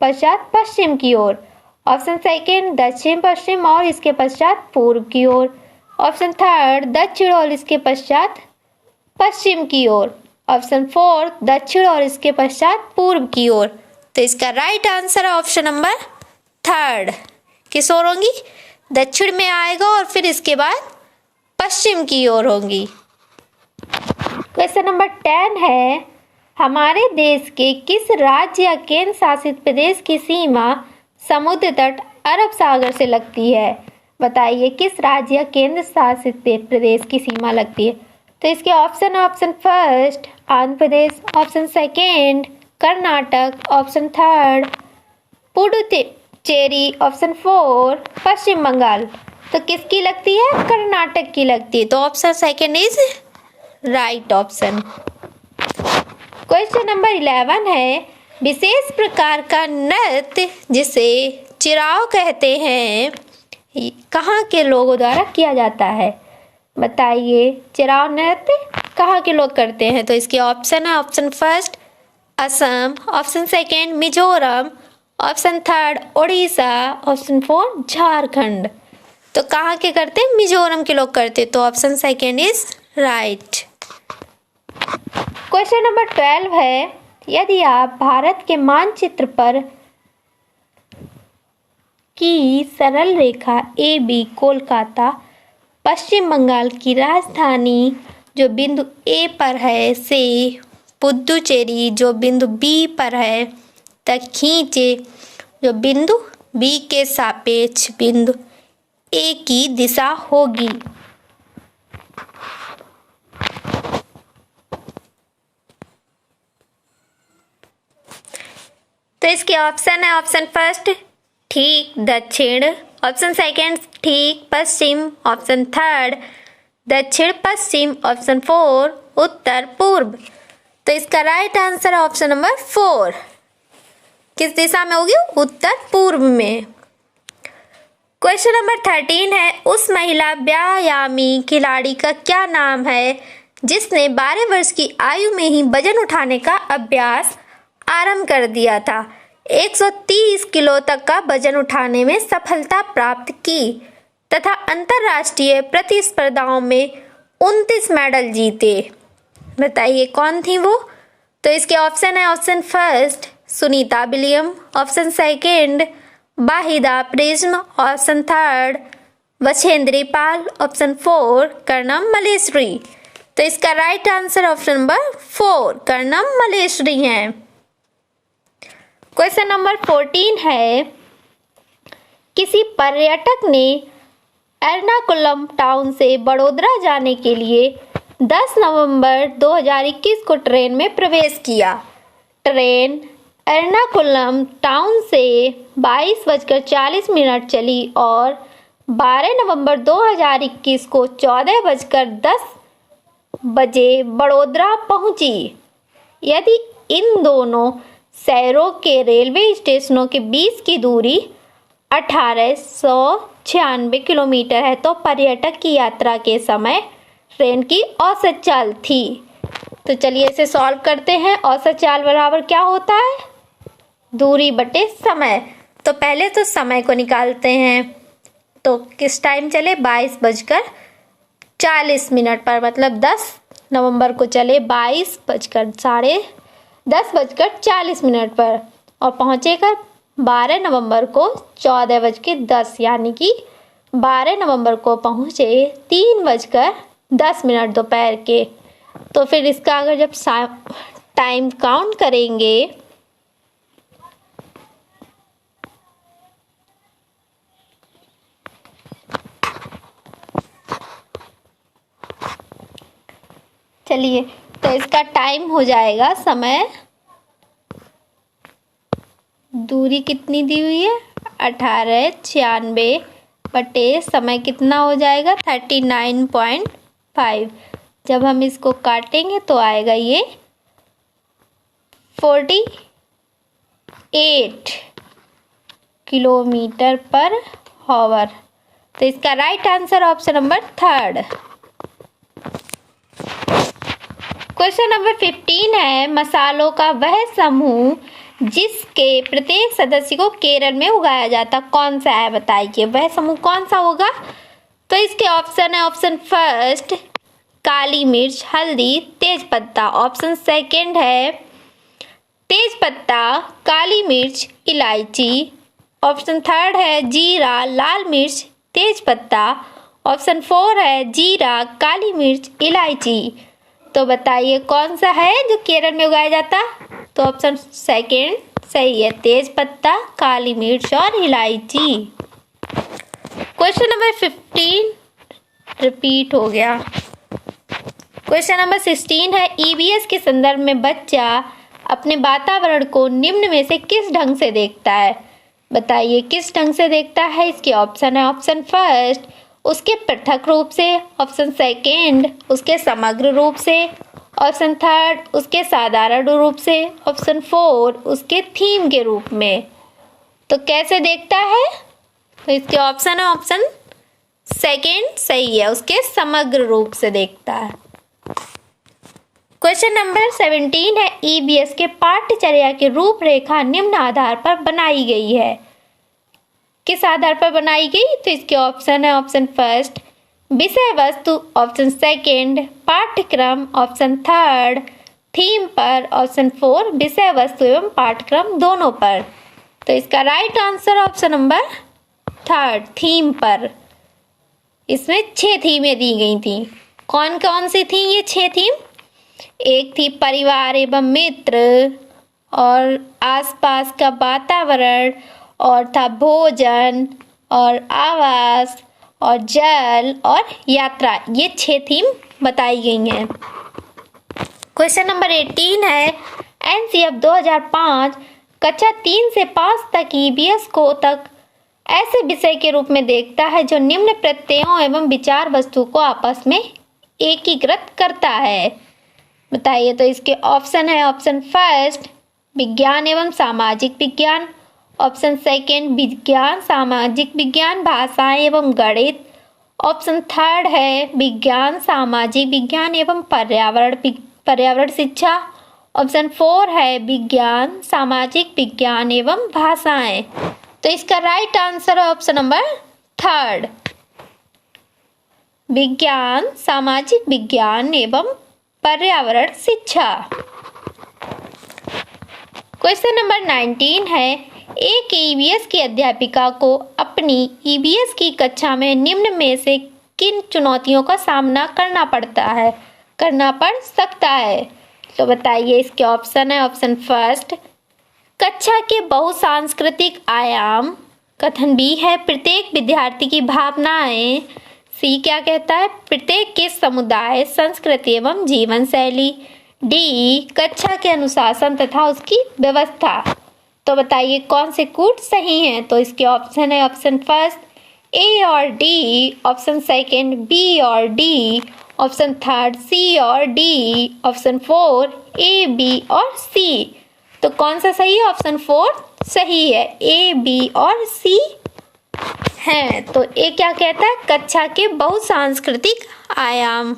पश्चात पश्चिम की ओर। ऑप्शन सेकेंड दक्षिण पश्चिम और इसके पश्चात पूर्व की ओर। ऑप्शन थर्ड दक्षिण और इसके पश्चात पश्चिम की ओर। ऑप्शन फोर्थ दक्षिण और इसके पश्चात पूर्व की ओर। तो इसका राइट आंसर है ऑप्शन नंबर थर्ड। किस ओर होंगी? दक्षिण में आएगा और फिर इसके बाद पश्चिम की ओर होंगी। क्वेश्चन नंबर 10 है, हमारे देश के किस राज्य या केंद्र शासित प्रदेश की सीमा समुद्र तट अरब सागर से लगती है? बताइए किस राज्य या केंद्र शासित प्रदेश की सीमा लगती है? तो इसके ऑप्शन है, option first Andhra Pradesh, option second Karnataka, option third Puducherry, option four Paschim Bangal. तो किसकी लगती है? कर्नाटक की लगती है। तो option second is right option. Question number 11 है, विशेष प्रकार का नृत्य जिसे चिराव कहते हैं कहाँ के लोगों द्वारा किया जाता है? बताइए चिराव नृत्य कहाँ के लोग करते हैं? तो इसके ऑप्शन है, option first Assam, option second Mizoram, option third Orissa, option four Jharkhand. तो कहाँ के करते हैं? मिजोरम के लोग करते। तो option second is right. Question number 12 है, यदि आप भारत के मानचित्र पर की सरल रेखा ए बी कोलकाता पश्चिम बंगाल की राजधानी जो बिंदु ए पर है से पुदुचेरी जो बिंदु बी पर है तक खींचे, जो बिंदु बी के सापेक्ष बिंदु ए की दिशा होगी। तो इसके ऑप्शन है, ऑप्शन फर्स्ट ठीक दक्षिण, ऑप्शन सेकेंड ठीक पश्चिम, ऑप्शन थर्ड दक्षिण पश्चिम, ऑप्शन फोर उत्तर पूर्व। तो इसका राइट आंसर है ऑप्शन नंबर 4। किस दिशा में होगी? उत्तर पूर्व में। क्वेश्चन नंबर 13 है, उस महिला व्यायामी खिलाड़ी का क्या नाम है जिसने 12 वर्ष की आयु में ही वजन उठाने का अभ्यास आरंभ कर दिया था, 130 किलो तक का वजन उठाने में सफलता प्राप्त की तथा अंतरराष्ट्रीय प्रतिस्पर्धाओं में 29 मेडल जीते? बताइए कौन थी वो? तो इसके ऑप्शन है, option first Sunita William, option second Wahida Prism, option third Bachendri Pal, option four Karnam Malleswari. तो इसका right answer option number 4 Karnam Malleswari है। क्वेश्चन नंबर 14 है, किसी पर्यटक ने एर्नाकुलम टाउन से बड़ोदरा जाने के लिए 10 नवंबर 2021 को ट्रेन में प्रवेश किया। ट्रेन एर्नाकुलम टाउन से 22:40 चली और 12 नवंबर 2021 को 14:10 बजे बड़ोदरा पहुंची। यदि इन दोनों शहरों के रेलवे स्टेशनों के बीच की दूरी 1896 किलोमीटर है तो पर्यटक की यात्रा के समय ट्रेन की औसत चाल थी। तो चलिए इसे सॉल्व करते हैं। औसत चाल बराबर क्या होता है? दूरी बटे समय। तो पहले तो समय को निकालते हैं। तो किस टाइम चले? 22:40 पर, मतलब 10 नवंबर को चले 10:40 पर और पहुँचे कर 12 नवंबर को 14:10, यानी कि 12 नवंबर को पहुँचे 3:10 दोपहर के। तो फिर इसका अगर जब टाइम काउंट करेंगे चलिए, तो इसका टाइम हो जाएगा, समय दूरी कितनी दी हुई है 1896 बटे समय कितना हो जाएगा 39.5। जब हम इसको काटेंगे तो आएगा ये 8 किलोमीटर पर हॉवर। तो इसका right answer option number 3। Question number 15 है, मसालों का वह समूह जिसके प्रत्येक सदस्य को केरल में उगाया जाता कौन सा है? बताइए वह समूह कौन सा होगा? तो इसके ऑप्शन है, ऑप्शन फर्स्ट काली मिर्च, हल्दी, तेज पत्ता। ऑप्शन सेकंड है तेज पत्ता, काली मिर्च, इलायची। ऑप्शन थर्ड है जीरा, लाल मिर्च, तेज पत्ता। ऑप्शन 4 है जीरा, काली मिर्च, इलायची। तो बताइए कौन सा है जो केरल में उगाया जाता? तो ऑप्शन सेकंड सही है, तेज पत्ता, काली मिर्च और इलायची। क्वेश्चन नंबर 15 रिपीट हो गया। क्वेश्चन नंबर 16 है, ईवीएस के संदर्भ में बच्चा अपने वातावरण को निम्न में से किस ढंग से देखता है? बताइए किस ढंग से देखता है? इसके ऑप्शन है, ऑप्शन फर्स्ट उसके पृथक रूप से। ऑप्शन सेकंड उसके समग्र रूप से। ऑप्शन थर्ड उसके साधारण रूप से। ऑप्शन 4 उसके थीम के रूप में। तो कैसे देखता है? तो इसके ऑप्शन है, ऑप्शन सेकंड सही है, उसके समग्र रूप से देखता है। क्वेश्चन नंबर 17 है, ईवीएस के पाठ्यचर्या की रूपरेखा निम्न आधार पर बनाई गई है। किस आधार पर बनाई गई? तो इसके ऑप्शन है, ऑप्शन फर्स्ट विषय वस्तु। ऑप्शन सेकंड पाठ्यक्रम। ऑप्शन थर्ड थीम पर। ऑप्शन 4 विषय वस्तु एवं पाठ्यक्रम दोनों पर। तो इसका right answer option number 3 theme पर। इसमें 6 थीमें दी गई थी। कौन कौन सी थी ये 6 थीम? एक थी परिवार एवं मित्र, और आसपास का वातावरण, और था भोजन और आवास और जल और यात्रा। ये 6 थीम बताई गई हैं। क्वेश्चन नंबर 18 है, एनसीएफ 2005 कक्षा 3 से 5 तक ईवीएस को तक ऐसे विषय के रूप में देखता है जो निम्न प्रत्ययों एवं विचार वस्तु को आपस में एकीकृत करता है। बताइए। तो इसके ऑप्शन है, ऑप्शन फर्स्ट विज्ञान एवं सामाजिक विज्ञान। ऑप्शन सेकंड विज्ञान सामाजिक विज्ञान भाषाएं एवं गणित। ऑप्शन थर्ड है विज्ञान सामाजिक विज्ञान एवं पर्यावरण शिक्षा। ऑप्शन 4 है विज्ञान सामाजिक विज्ञान एवं भाषाएं। तो इसका राइट आंसर है ऑप्शन नंबर 3 विज्ञान सामाजिक विज्ञान एवं पर्यावरण शिक्षा। क्वेश्चन नंबर 19 है, एक ईवीएस की अध्यापिका को अपनी ईवीएस की कक्षा में निम्न में से किन चुनौतियों का सामना करना पड़ सकता है? तो बताइए। इसके ऑप्शन है, ऑप्शन फर्स्ट कक्षा के बहुसांस्कृतिक आयाम। कथन बी है प्रत्येक विद्यार्थी की भावनाएं। सी क्या कहता है? प्रत्येक के समुदाय संस्कृति एवं जीवन शैली। डी कक्षा के अनुशासन तथा उसकी व्यवस्था। तो बताइए कौन से कूट सही हैं? तो इसके ऑप्शन है, ऑप्शन फर्स्ट ए और डी। ऑप्शन सेकंड बी और डी। ऑप्शन थर्ड सी और डी। ऑप्शन 4 ए बी और सी। तो कौन सा सही है? ऑप्शन 4 सही है, ए बी और सी है। तो ए क्या कहता है? कक्षा के बहुसांस्कृतिक आयाम,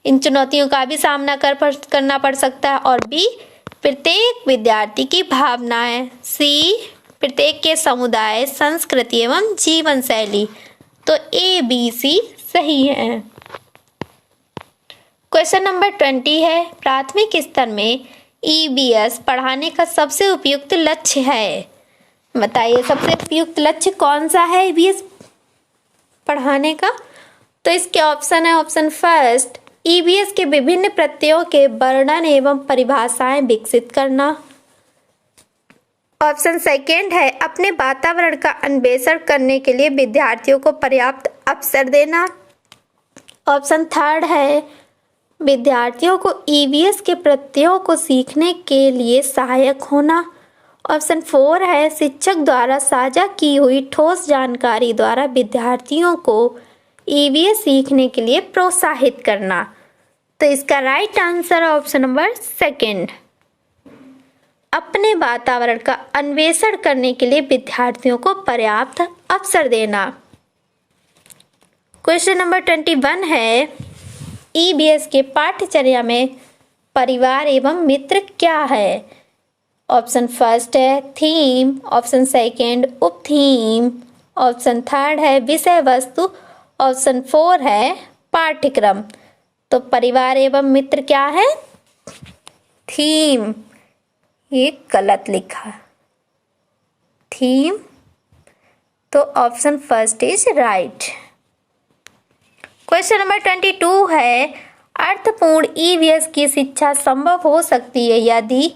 इन चुनौतियों का भी सामना करना पड़ सकता है। और बी प्रत्येक विद्यार्थी की भावनाएं। सी प्रत्येक के समुदाय संस्कृति एवं जीवन शैली। तो ए बी सी सही है। क्वेश्चन नंबर 20 है, प्राथमिक स्तर में ईवीएस पढ़ाने का सबसे उपयुक्त लक्ष्य है। बताइए सबसे उपयुक्त लक्ष्य कौन सा है ईवीएस पढ़ाने का? तो इसके ऑप्शन है, ऑप्शन फर्स्ट ईवीएस के विभिन्न प्रत्ययों के वर्णन एवं परिभाषाएं विकसित करना। ऑप्शन सेकंड है अपने वातावरण का अन्वेषण करने के लिए विद्यार्थियों को पर्याप्त अवसर देना। ऑप्शन थर्ड है विद्यार्थियों को ईवीएस के प्रत्ययों को सीखने के लिए सहायक होना। ऑप्शन 4 है शिक्षक द्वारा साझा की हुई ठोस जानकारी द्वारा विद्यार्थियों को ईवीएस सीखने के लिए प्रोत्साहित करना। तो इसका राइट आंसर है ऑप्शन नंबर सेकंड अपने वातावरण का अन्वेषण करने के लिए विद्यार्थियों को पर्याप्त अवसर देना। क्वेश्चन नंबर 21 है, ईवीएस के पाठ्यचर्या में परिवार एवं मित्र क्या है? ऑप्शन फर्स्ट है थीम, ऑप्शन सेकंड उप थीम, ऑप्शन थर्ड है विषय वस्तु, ऑप्शन 4 है पाठ्यक्रम। तो परिवार एवं मित्र क्या है? थीम। ये गलत लिखा, थीम। तो option first is right. Question number 22 है, अर्थपूर्ण ईवीएस की शिक्षा संभव हो सकती है यदि,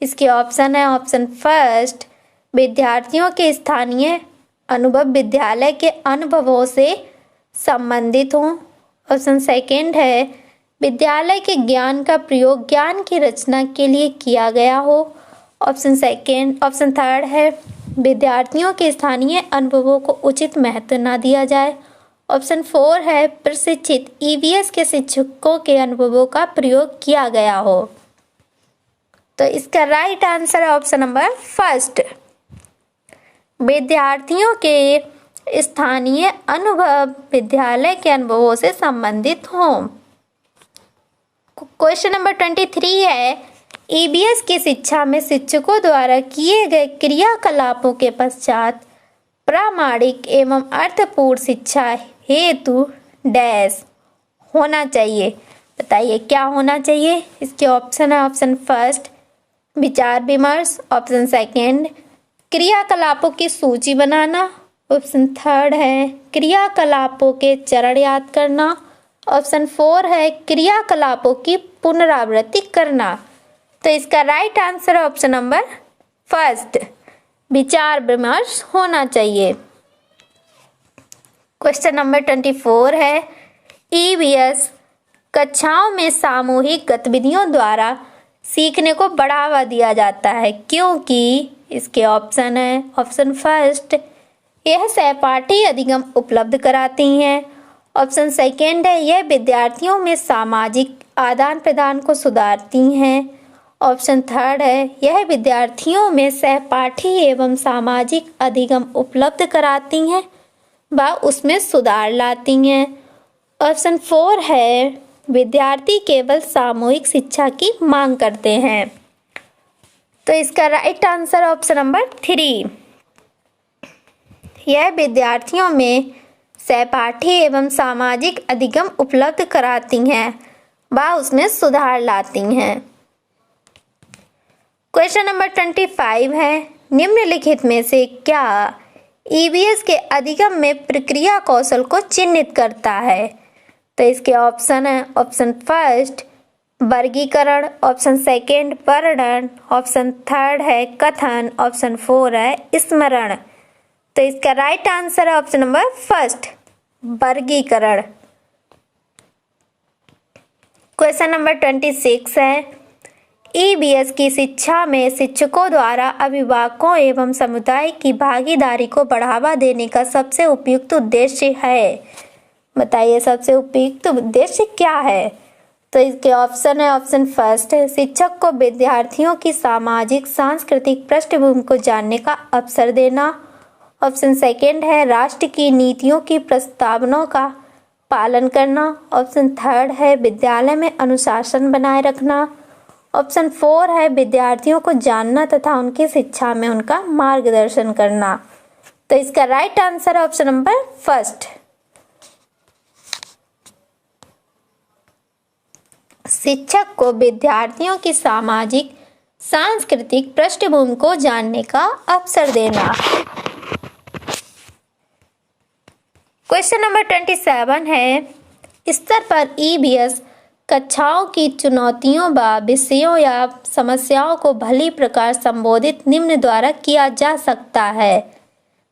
इसके ऑप्शन है ऑप्शन फर्स्ट विद्यार्थियों के स्थानीय अनुभव विद्यालय के अनुभवों से संबंधित हों, ऑप्शन सेकंड है विद्यालय के ज्ञान का प्रयोग ज्ञान की रचना के लिए किया गया हो, ऑप्शन थर्ड है विद्यार्थियों के स्थानीय अनुभवों को उचित महत्व न दिया जाए, ऑप्शन 4 है प्रशिक्षित ईवीएस के शिक्षकों के अनुभवों का प्रयोग किया गया हो। तो इसका राइट आंसर है ऑप्शन नंबर फर्स्ट, विद्यार्थियों के स्थानीय अनुभव विद्यालय के अनुभवों से संबंधित हों। क्वेश्चन नंबर 23 है, ईवीएस की शिक्षा में शिक्षकों द्वारा किए गए क्रियाकलापों के पश्चात प्रामाणिक एवं अर्थपूर्ण शिक्षा हेतु डैश होना चाहिए। बताइए क्या होना चाहिए? इसके ऑप्शन है ऑप्शन फर्स्ट विचार विमर्श, ऑप्शन सेकंड क्रियाकलापों की सूची बनाना, ऑप्शन थर्ड है क्रियाकलापों के चरण याद करना, ऑप्शन 4 है क्रियाकलापों की पुनरावृत्ति करना। तो इसका राइट आंसर है ऑप्शन नंबर फर्स्ट विचार विमर्श होना चाहिए। क्वेश्चन नंबर 24 है, ईवीएस कक्षाओं में सामूहिक गतिविधियों द्वारा सीखने को बढ़ावा दिया जाता है क्योंकि, इसके ऑप्शन है ऑप्शन फर्स्ट यह सहपाठी अधिगम उपलब्ध कराती हैं, ऑप्शन सेकेंड है यह विद्यार्थियों में सामाजिक आदान प्रदान को सुधारती हैं, ऑप्शन थर्ड है यह विद्यार्थियों में सहपाठी एवं सामाजिक अधिगम उपलब्ध कराती हैं व उसमें सुधार लाती हैं, ऑप्शन 4 है विद्यार्थी केवल सामूहिक शिक्षा की मांग करते हैं। तो इसका राइट आंसर ऑप्शन नंबर 3, यह विद्यार्थियों में सहपाठी एवं सामाजिक अधिगम उपलब्ध कराती हैं व उसमें सुधार लाती हैं। क्वेश्चन नंबर 25 है, निम्नलिखित में से क्या ईवीएस के अधिगम में प्रक्रिया कौशल को चिन्हित करता है? तो इसके ऑप्शन है ऑप्शन फर्स्ट वर्गीकरण, ऑप्शन सेकंड वर्णन, ऑप्शन थर्ड है कथन, ऑप्शन 4 है स्मरण। तो इसका राइट आंसर है ऑप्शन नंबर फर्स्ट वर्गीकरण। क्वेश्चन नंबर 26 है, ईवीएस की शिक्षा में शिक्षकों द्वारा अभिभावकों एवं समुदाय की भागीदारी को बढ़ावा देने का सबसे उपयुक्त उद्देश्य है। बताइए सबसे उपयुक्त उद्देश्य क्या है? तो इसके ऑप्शन है ऑप्शन फर्स्ट है शिक्षक को विद्यार्थियों की सामाजिक सांस्कृतिक पृष्ठभूमि को जानने का अवसर देना, ऑप्शन सेकंड है राष्ट्र की नीतियों की प्रस्तावनाओं का पालन करना, ऑप्शन थर्ड है विद्यालय में अनुशासन बनाए रखना, ऑप्शन 4 है विद्यार्थियों को जानना तथा उनकी शिक्षा में उनका मार्गदर्शन करना। तो इसका राइट आंसर है ऑप्शन नंबर फर्स्ट, शिक्षक को विद्यार्थियों की सामाजिक सांस्कृतिक पृष्ठभूमि को जानने का अवसर देना। क्वेश्चन नंबर 27 है, स्तर पर ईवीएस कक्षाओं की चुनौतियों व विषयों या समस्याओं को भली प्रकार संबोधित निम्न द्वारा किया जा सकता है।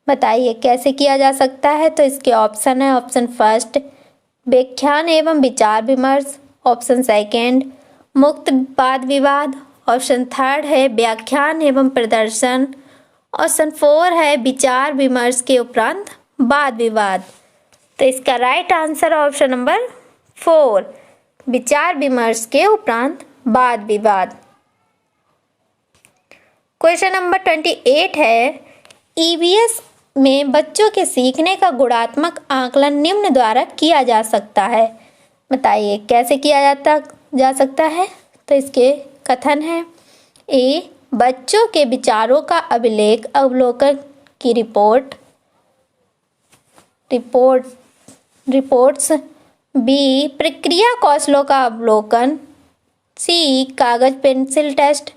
बताइए कैसे किया जा सकता है? तो इसके ऑप्शन है ऑप्शन फर्स्ट व्याख्यान एवं विचार विमर्श, ऑप्शन सेकंड मुक्त वाद विवाद, ऑप्शन थर्ड है व्याख्यान एवं प्रदर्शन, ऑप्शन 4 है विचार विमर्श के उपरांत वाद विवाद। तो इसका राइट आंसर ऑप्शन नंबर 4 विचार विमर्श के उपरांत वाद विवाद। क्वेश्चन नंबर 28 है, ईवीएस में बच्चों के सीखने का गुणात्मक आकलन निम्न द्वारा किया जा सकता है। बताइए कैसे किया जा सकता है। तो इसके कथन है, ए, बच्चों के विचारों का अभिलेख अवलोकन की रिपोर्ट्स, बी, प्रक्रिया कौशलों का अवलोकन, सी, कागज पेंसिल टेस्ट,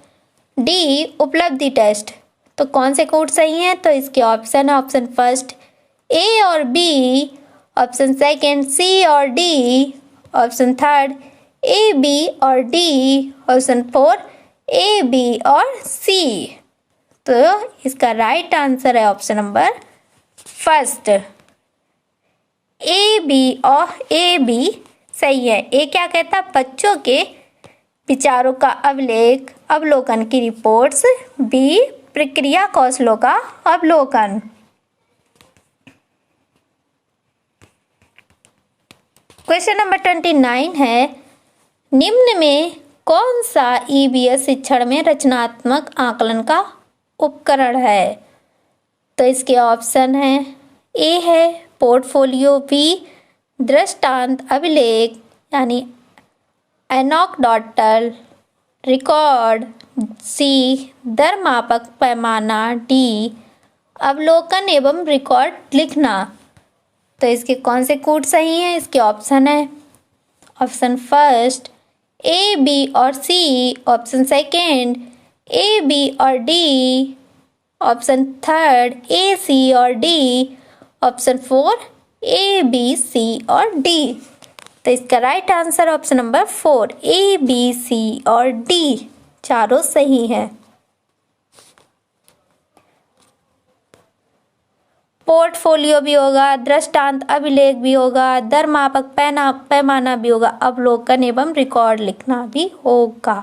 डी, उपलब्धि टेस्ट। तो कौन से कोड सही हैं। तो इसके ऑप्शन फर्स्ट ए और बी, ऑप्शन सेकंड सी और D, option third A, B और D, option four A, B और सी। तो इसका राइट आंसर है option number first A, B और ए, बी सही है। ए क्या कहता है, बच्चों के विचारों का अवलोकन की रिपोर्ट्स, बी, प्रक्रिया कौशलों का अवलोकन। क्वेश्चन नंबर 29 है, निम्न में कौन सा ईवीएस शिक्षण में रचनात्मक आकलन का उपकरण है। तो इसके ऑप्शन है, ए है पोर्टफोलियो, बी, दृष्टांत अभिलेख यानी एनोक्डोटल रिकॉर्ड, सी, दरमापक पैमाना, डी, अवलोकन एवं रिकॉर्ड लिखना। तो इसके कौन से कोड सही हैं। इसके ऑप्शन है, ऑप्शन फर्स्ट ए, बी और सी, ऑप्शन सेकेंड ए, बी और डी, ऑप्शन थर्ड ए, सी और D, option four A, B, सी और डी। तो इसका राइट आंसर ऑप्शन नंबर 4 ए, बी, सी और डी चारों सही हैं। पोर्टफोलियो भी होगा, दृष्टांत अभिलेख भी होगा, दरमापक पैमाना भी होगा, अवलोकन एवं रिकॉर्ड लिखना भी होगा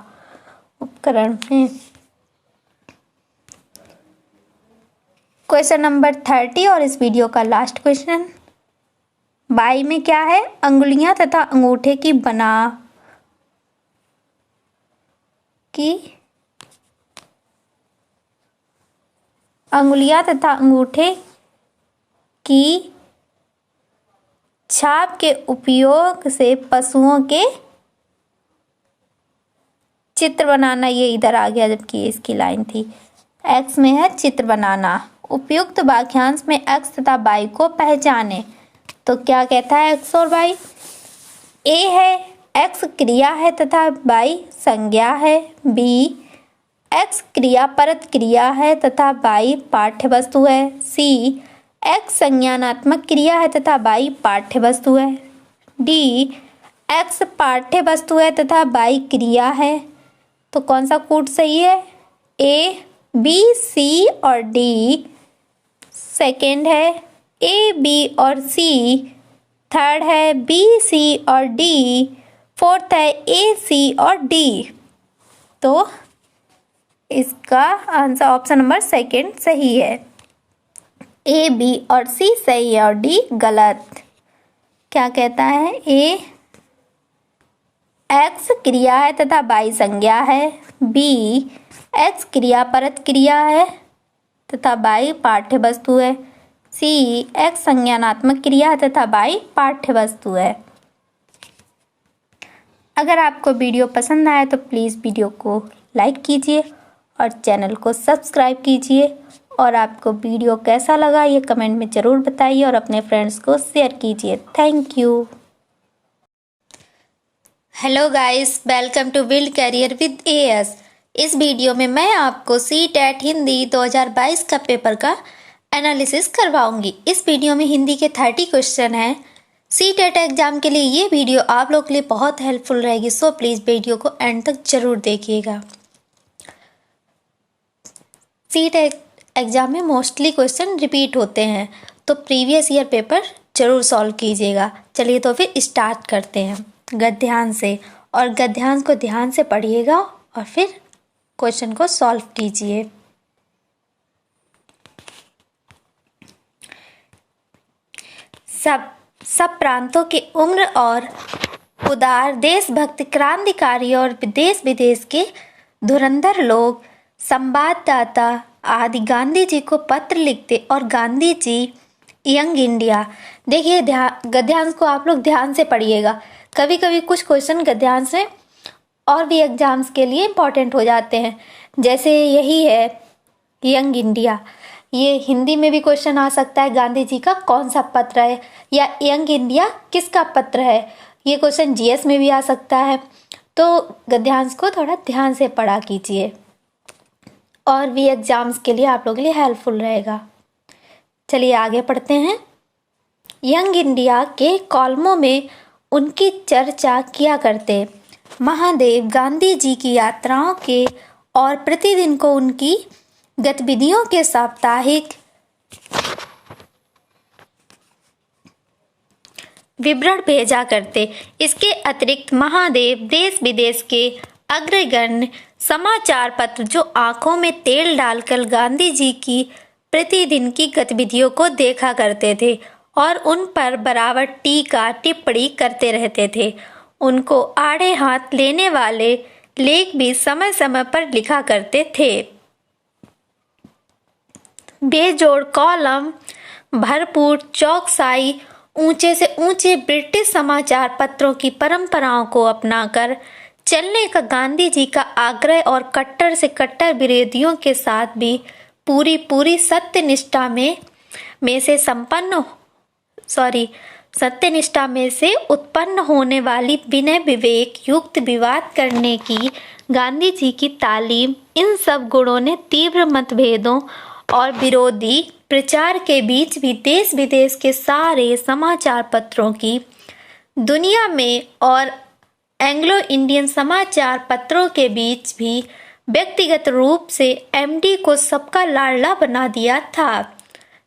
उपकरण में। क्वेश्चन नंबर 30 और इस वीडियो का लास्ट क्वेश्चन, बाई में क्या है, अंगुलियां तथा अंगूठे की अंगुलियां तथा अंगूठे की छाप के उपयोग से पशुओं के चित्र बनाना। ये इधर आ गया जबकि इसकी लाइन थी। एक्स में है चित्र बनाना। उपयुक्त वाक्यांश में एक्स तथा वाई को पहचाने। तो क्या कहता है एक्स और वाई। ए है एक्स क्रिया है तथा वाई संज्ञा है। बी एक्स क्रियापरत क्रिया है तथा वाई पाठ्य वस्तु है। सी एक्स संज्ञानात्मक क्रिया है तथा वाई पाठ्य वस्तु है। डी एक्स पाठ्य वस्तु है तथा वाई क्रिया है। तो कौन सा कोड सही है। ए, बी, सी और डी। सेकेंड है ए, बी और सी। थर्ड है बी, सी और डी। फोर्थ है ए, सी और डी। तो इसका आंसर ऑप्शन नंबर सेकेंड सही है। ए, बी और सी सही है और डी गलत। क्या कहता है। ए एक्स क्रिया है तथा वाई संज्ञा है। बी एक्स क्रियापरत क्रिया है तथा वाई पाठ्य वस्तु है। सी एक्स संज्ञानात्मक क्रिया है तथा वाई पाठ्य वस्तु है। अगर आपको वीडियो पसंद आए तो प्लीज़ वीडियो को लाइक कीजिए और चैनल को सब्सक्राइब कीजिए। और आपको वीडियो कैसा लगा ये कमेंट में ज़रूर बताइए और अपने फ्रेंड्स को शेयर कीजिए। Thank you. Hello guys, welcome to build career with A S. इस वीडियो में मैं आपको सीटेट हिंदी 2022 का पेपर का एनालिसिस करवाऊंगी। इस वीडियो में हिंदी के 30 क्वेश्चन हैं। सीटेट एग्जाम के लिए ये वीडियो आप लोग के लिए बहुत हेल्पफुल रहेगी, सो प्लीज़ वीडियो को एंड तक ज़रूर देखिएगा। सीटेट एग्जाम में मोस्टली क्वेश्चन रिपीट होते हैं, तो प्रीवियस ईयर पेपर ज़रूर सॉल्व कीजिएगा। चलिए तो फिर स्टार्ट करते हैं गद्यांश से, और गद्यांश को ध्यान से पढ़िएगा और फिर क्वेश्चन को सॉल्व कीजिए। सब प्रांतों के उम्र और उदार देशभक्त क्रांतिकारी और देश विदेश के धुरंधर लोग संवाददाता आदि गांधी जी को पत्र लिखते और गांधी जी यंग इंडिया। देखिए गद्यांश को आप लोग ध्यान से पढ़िएगा, कभी कभी कुछ क्वेश्चन गद्यांश में और भी एग्जाम्स के लिए इम्पोर्टेंट हो जाते हैं। जैसे यही है यंग इंडिया, ये हिंदी में भी क्वेश्चन आ सकता है, गांधी जी का कौन सा पत्र है, या यंग इंडिया किसका पत्र है, ये क्वेश्चन जीएस में भी आ सकता है। तो गद्यांश को थोड़ा ध्यान से पढ़ा कीजिए और भी एग्जाम्स के लिए आप लोगों के लिए हेल्पफुल रहेगा। चलिए आगे पढ़ते हैं। यंग इंडिया के कॉलमों में उनकी चर्चा किया करते महादेव गांधी जी की यात्राओं के और प्रतिदिन को उनकी गतिविधियों के साप्ताहिक विवरण भेजा करते। इसके अतिरिक्त महादेव देश विदेश के अग्रगण्य समाचार पत्र जो आंखों में तेल डालकर गांधी जी की प्रतिदिन की गतिविधियों को देखा करते थे और उन पर बराबर टीका टिप्पणी करते रहते थे। उनको आड़े हाथ लेने वाले लेख भी समय समय पर लिखा करते थे। बेजोड़ कॉलम, भरपूर चौकसाई, ऊंचे से ऊंचे ब्रिटिश समाचार पत्रों की परंपराओं को अपनाकर चलने का गांधी जी का आग्रह और कट्टर से कट्टर विरोधियों के साथ भी पूरी सत्यनिष्ठा में से उत्पन्न होने वाली विनय विवेक युक्त विवाद करने की गांधी जी की तालीम, इन सब गुणों ने तीव्र मतभेदों और विरोधी प्रचार के बीच भी देश विदेश के सारे समाचार पत्रों की दुनिया में और एंग्लो इंडियन समाचार पत्रों के बीच भी व्यक्तिगत रूप से एमडी को सबका लाडला बना दिया था।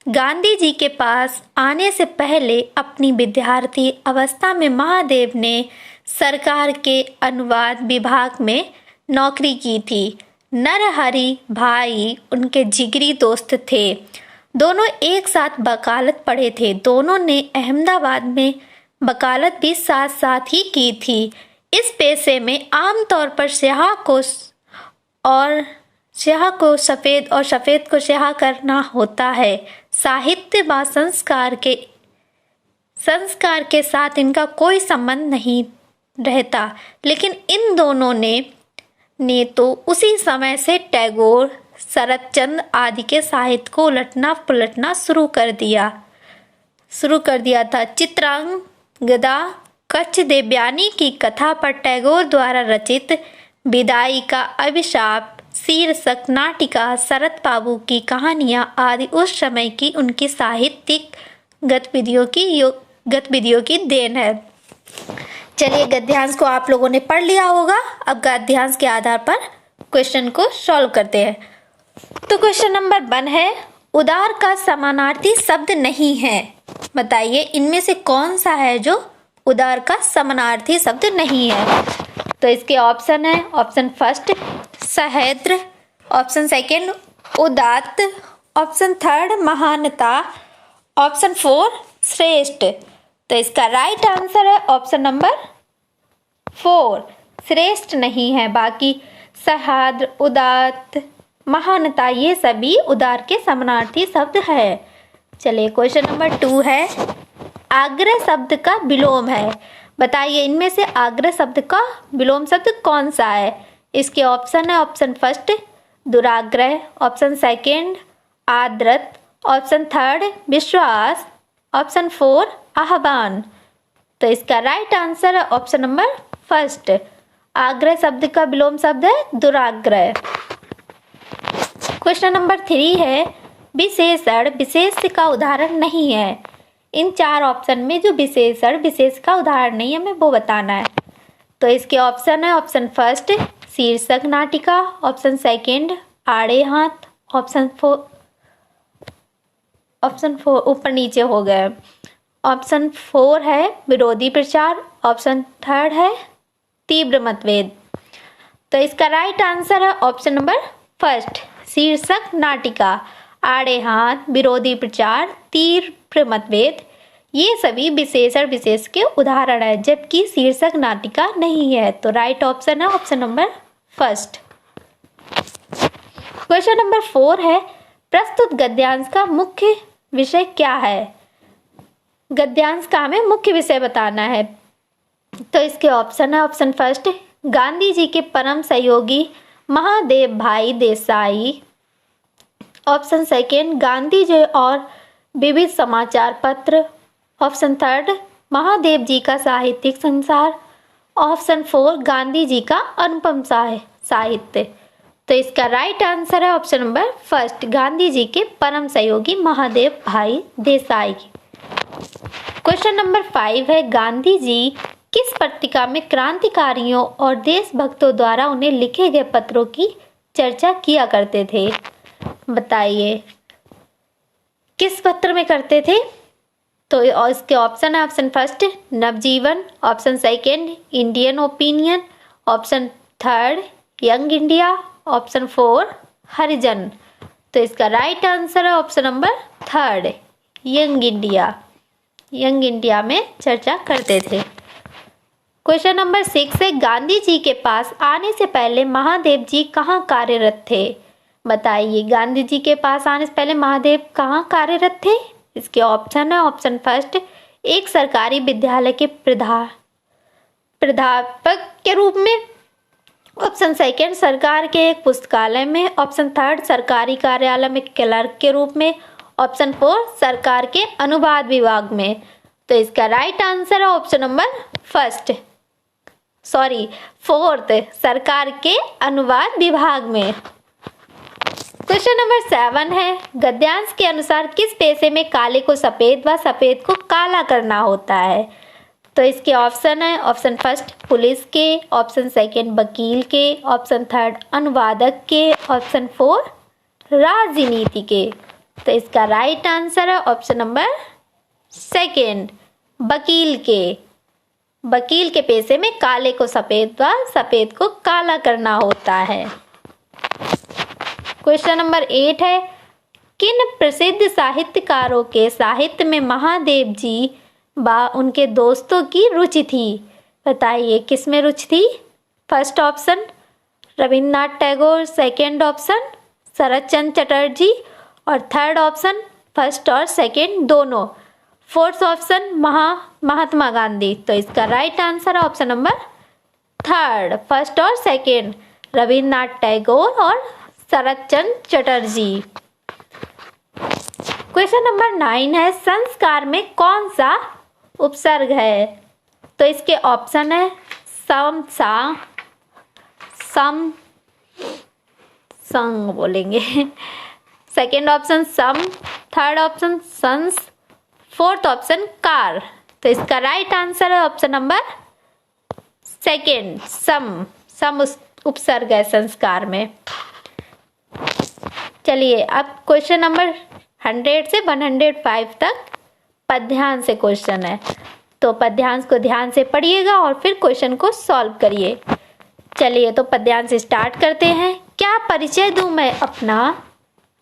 गांधी जी के पास आने से पहले अपनी विद्यार्थी अवस्था में महादेव ने सरकार के अनुवाद विभाग में नौकरी की थी। नरहरि भाई उनके जिगरी दोस्त थे। दोनों एक साथ वकालत पढ़े थे। दोनों ने अहमदाबाद में वकालत भी साथ साथ ही की थी। इस पेशे में आमतौर पर स्याह को सफ़ेद और सफ़ेद को स्याह करना होता है। साहित्य व संस्कार के साथ इनका कोई संबंध नहीं रहता, लेकिन इन दोनों ने तो उसी समय से टैगोर, शरतचंद्र आदि के साहित्य को उलटना पुलटना शुरू कर दिया था। चित्रांगदा कच्छ देवयानी की कथा पर टैगोर द्वारा रचित विदाई का अभिशाप शीर्षक नाटिका, शरत बाबू की कहानियां आदि उस समय की उनकी साहित्यिक गतिविधियों की देन है। चलिए गद्यांश को आप लोगों ने पढ़ लिया होगा। अब गद्यांश के आधार पर क्वेश्चन को सॉल्व करते हैं। तो क्वेश्चन नंबर 1 है, उदार का समानार्थी शब्द नहीं है। बताइए इनमें से कौन सा है जो उदार का समानार्थी शब्द नहीं है। तो इसके ऑप्शन है, option first Sahyadri, option second उदात्त, ऑप्शन थर्ड महानता, ऑप्शन 4 श्रेष्ठ। तो इसका राइट आंसर है ऑप्शन नंबर 4 श्रेष्ठ नहीं है। बाकी सह्याद्र, उदात्त, महानता ये सभी उदार के समानार्थी शब्द है। चलिए क्वेश्चन नंबर 2 है, आग्रह शब्द का विलोम है। बताइए इनमें से आग्रह शब्द का विलोम शब्द कौन सा है। इसके ऑप्शन है, ऑप्शन फर्स्ट दुराग्रह, ऑप्शन सेकंड आदृत, ऑप्शन थर्ड विश्वास, ऑप्शन 4 आह्वान। तो इसका राइट आंसर है ऑप्शन नंबर फर्स्ट, आग्रह शब्द का विलोम शब्द है दुराग्रह। क्वेश्चन नंबर 3 है, विशेषण विशेष का उदाहरण नहीं है। इन 4 ऑप्शन में जो विशेषण विशेष का उदाहरण नहीं है हमें वो बताना है। तो इसके ऑप्शन है, ऑप्शन फर्स्ट शीर्षक नाटिका, ऑप्शन सेकंड आड़े हाथ, ऑप्शन 4 ऊपर नीचे हो गए, ऑप्शन 4 है विरोधी प्रचार, ऑप्शन थर्ड है तीव्र मतभेद। तो इसका राइट आंसर है ऑप्शन नंबर फर्स्ट शीर्षक नाटिका, आड़े हाथ, विरोधी प्रचार, तीव्र मतभेद ये सभी विशेषण विशेष के उदाहरण है, जबकि शीर्षक नाटिका नहीं है। तो राइट ऑप्शन है option number first. Question number 4 है, प्रस्तुत गद्यांश का मुख्य विषय क्या है? गद्यांश का हमें मुख्य विषय बताना है। तो इसके ऑप्शन है, ऑप्शन फर्स्ट गांधी जी के परम सहयोगी महादेव भाई देसाई, ऑप्शन सेकेंड गांधी जी और विविध समाचार पत्र, ऑप्शन थर्ड महादेव जी का साहित्यिक संसार, ऑप्शन 4 गांधी जी का अनुपम साहित्य। तो इसका राइट आंसर है option number first, Gandhi ji के परम सहयोगी महादेव भाई देसाई। क्वेश्चन नंबर 5 है, गांधी जी किस पत्रिका में क्रांतिकारियों और देशभक्तों द्वारा उन्हें लिखे गए पत्रों की चर्चा किया करते थे? बताइए किस पत्र में करते थे? तो इसके ऑप्शन है, option first Navajivan, option second Indian opinion, option third young India, option 4 Harijan. तो इसका राइट आंसर है option number third, young India. Young India में चर्चा करते थे। क्वेश्चन नंबर 6 है, गांधी जी के पास आने से पहले महादेव जी कहाँ कार्यरत थे? बताइए गांधी जी के पास आने से पहले महादेव कहाँ कार्यरत थे? इसके ऑप्शन है, ऑप्शन फर्स्ट एक सरकारी विद्यालय के प्राध्यापक के रूप में, ऑप्शन सेकेंड सरकार के एक पुस्तकालय में, ऑप्शन थर्ड सरकारी कार्यालय में क्लर्क के रूप में, ऑप्शन 4 सरकार के अनुवाद विभाग में। तो इसका राइट आंसर है ऑप्शन नंबर फोर्थ सरकार के अनुवाद विभाग में। क्वेश्चन नंबर 7 है, गद्यांश के अनुसार किस पेशे में काले को सफेद व सफेद को काला करना होता है? तो इसके ऑप्शन है, ऑप्शन फर्स्ट पुलिस के, ऑप्शन सेकेंड वकील के, ऑप्शन थर्ड अनुवादक के, ऑप्शन 4 राजनीति के। तो इसका राइट आंसर है ऑप्शन नंबर सेकेंड, वकील के। वकील के पेशे में काले को सफेद व सफेद को काला करना होता है। क्वेश्चन नंबर 8 है, किन प्रसिद्ध साहित्यकारों के साहित्य में महादेव जी व उनके दोस्तों की रुचि थी? बताइए किस में रुचि थी? First option Rabindranath Tagore, second option Sharat Chandra Chatterjee और थर्ड ऑप्शन फर्स्ट और सेकेंड दोनों, फोर्थ ऑप्शन महात्मा गांधी। तो इसका राइट आंसर है ऑप्शन नंबर थर्ड, फर्स्ट और सेकेंड रविन्द्रनाथ टैगोर और शरत चंद्र चटर्जी। क्वेश्चन नंबर 9 है, संस्कार में कौन सा उपसर्ग है? तो इसके ऑप्शन है सम, सा, सम, संग बोलेंगे, सेकेंड ऑप्शन सम, थर्ड ऑप्शन संस, फोर्थ ऑप्शन कार। तो इसका राइट आंसर है ऑप्शन नंबर सेकेंड, सम उपसर्ग है संस्कार में। चलिए अब क्वेश्चन नंबर 100 से 105 तक पद्यांश से क्वेश्चन है, तो पद्यांश को ध्यान से पढ़िएगा और फिर क्वेश्चन को सॉल्व करिए। चलिए तो पद्यांश स्टार्ट करते हैं। क्या परिचय दूं मैं अपना,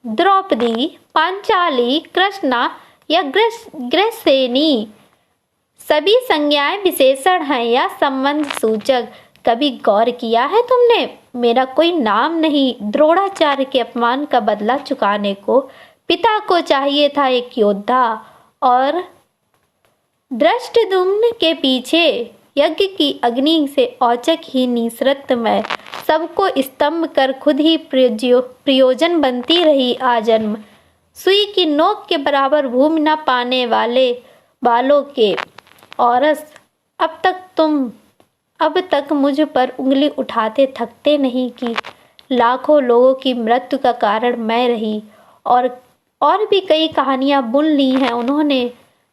द्रौपदी, पांचाली, कृष्णा या ग्रसेनी? सभी संज्ञाएं विशेषण हैं या संबंध सूचक। कभी गौर किया है तुमने, मेरा कोई नाम नहीं। द्रोणाचार्य के अपमान का बदला चुकाने को पिता को चाहिए था एक योद्धा, और धृष्टद्युम्न के पीछे यज्ञ की अग्नि से औचक ही निसृत मैं। सबको स्तंभ कर खुद ही प्रयोजन बनती रही आजन्म। सुई की नोक के बराबर भूमि न पाने वालों के औरस, अब तक मुझ पर उंगली उठाते थकते नहीं कि लाखों लोगों की मृत्यु का कारण मैं रही। और भी कई कहानियां बुन ली हैं उन्होंने,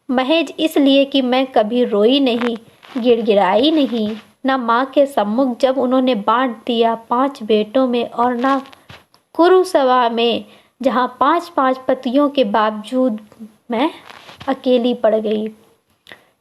महज इसलिए कि मैं कभी रोई नहीं, गिड़गिड़ाई नहीं। न माँ के सम्मुख जब उन्होंने बांट दिया 5 बेटों में, और न कुरुसभा में जहाँ 5-5 पतियों के बावजूद मैं अकेली पड़ गई।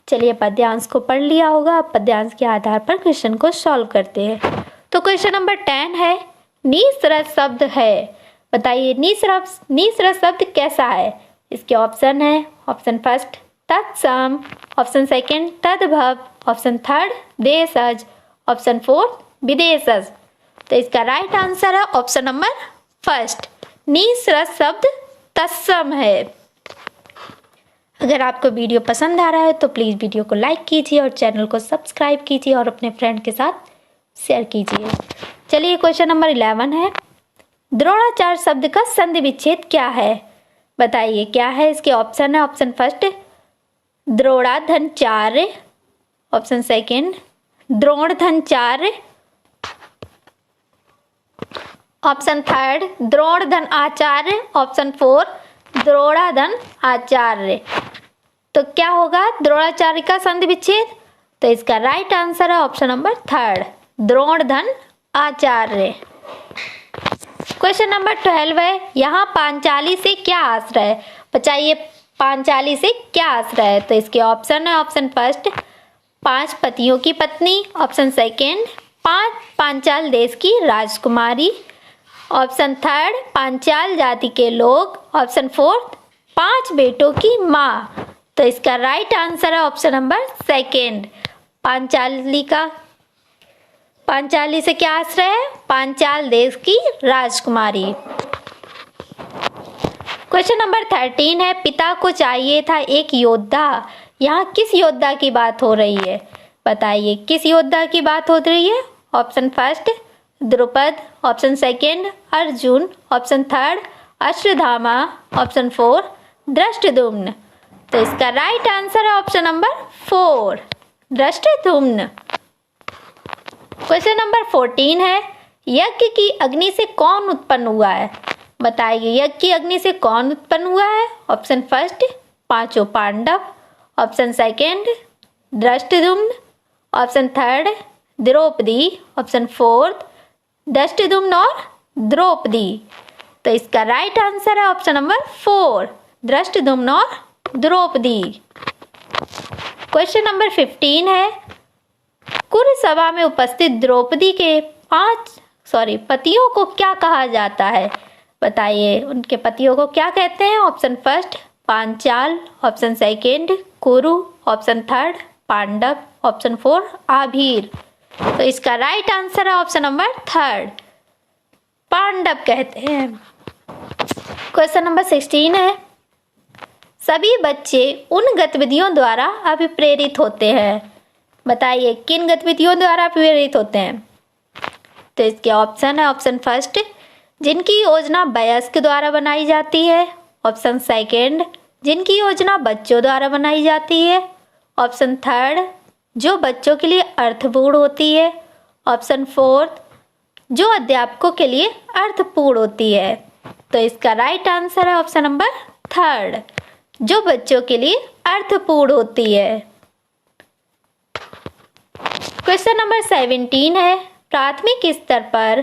चलिए पद्यांश को पढ़ लिया होगा, अब पद्यांश के आधार पर क्वेश्चन को सॉल्व करते हैं। तो क्वेश्चन नंबर 10 है, निसरस शब्द है। बताइए निसरस शब्द कैसा है? इसके ऑप्शन है, ऑप्शन फर्स्ट तत्सम, ऑप्शन सेकेंड तद्भव, ऑप्शन थर्ड देशज, ऑप्शन फोर्थ विदेशज। तो इसका राइट आंसर है ऑप्शन नंबर फर्स्ट। नीसरस शब्द तत्सम है। अगर आपको वीडियो पसंद आ रहा है तो प्लीज़ वीडियो को लाइक कीजिए और चैनल को सब्सक्राइब कीजिए और अपने फ्रेंड के साथ शेयर कीजिए। चलिए क्वेश्चन नंबर 11 है, द्रोणाचार्य शब्द का संधि विच्छेद क्या है? बताइए क्या है। इसके ऑप्शन है, ऑप्शन फर्स्ट द्रोणाधनचार्य, ऑप्शन सेकंड द्रोणधनचार्य, ऑप्शन थर्ड द्रोणधन आचार्य, ऑप्शन फोर द्रोणाधन आचार्य। तो क्या होगा द्रोणाचार्य का संधि विच्छेद? तो इसका राइट आंसर है ऑप्शन नंबर थर्ड द्रोणधन आचार्य। क्वेश्चन नंबर 12 है, यहाँ पांचाली से क्या आश्रय है? बताइए पांचाली से क्या आश्रय है? तो इसके ऑप्शन है, ऑप्शन फर्स्ट 5 पतियों की पत्नी, ऑप्शन सेकंड 5 पांचाल देश की राजकुमारी, ऑप्शन थर्ड पांचाल जाति के लोग, ऑप्शन फोर्थ 5 बेटों की माँ। तो इसका राइट आंसर है ऑप्शन नंबर सेकंड पांचाली से क्या आश्रय है? पांचाल देश की राजकुमारी। क्वेश्चन नंबर 13 है, पिता को चाहिए था एक योद्धा। यहाँ किस योद्धा की बात हो रही है? बताइए किस योद्धा की बात हो रही है? Option first Drupad, option second Arjun, option third Ashwatthama, option four Dhrishtadyumna. तो इसका राइट आंसर है option number 4 Dhrishtadyumna. Question number 14 है, यज्ञ की अग्नि से कौन उत्पन्न हुआ है? बताइए यज्ञ की अग्नि से कौन उत्पन्न हुआ है? Option first 5 Pandav, option second Dhrishtadyumna, option third Draupadi, option fourth Dhrishtadyumna और द्रौपदी। तो इसका राइट आंसर है ऑप्शन नंबर 4 धृष्टद्युम्न और द्रौपदी। क्वेश्चन नंबर 15 है, कुरु सभा में उपस्थित द्रौपदी के पतियों को क्या कहा जाता है? बताइए उनके पतियों को क्या कहते हैं? Option first Panchal, option second Kuru, option third Pandav, option four Abhir. तो इसका राइट आंसर है ऑप्शन नंबर थर्ड पांडव कहते हैं। क्वेश्चन नंबर 16 है, सभी बच्चे उन गतिविधियों द्वारा अभिप्रेरित होते हैं। बताइए किन गतिविधियों द्वारा अभिप्रेरित होते हैं? तो इसके ऑप्शन है, ऑप्शन फर्स्ट जिनकी योजना वयस्क द्वारा बनाई जाती है, ऑप्शन सेकंड जिनकी योजना बच्चों द्वारा बनाई जाती है, ऑप्शन थर्ड जो बच्चों के लिए अर्थपूर्ण होती है, ऑप्शन फोर्थ जो अध्यापकों के लिए अर्थपूर्ण होती है। तो इसका राइट आंसर है ऑप्शन नंबर थर्ड जो बच्चों के लिए अर्थपूर्ण होती है। क्वेश्चन नंबर 17 है, प्राथमिक स्तर पर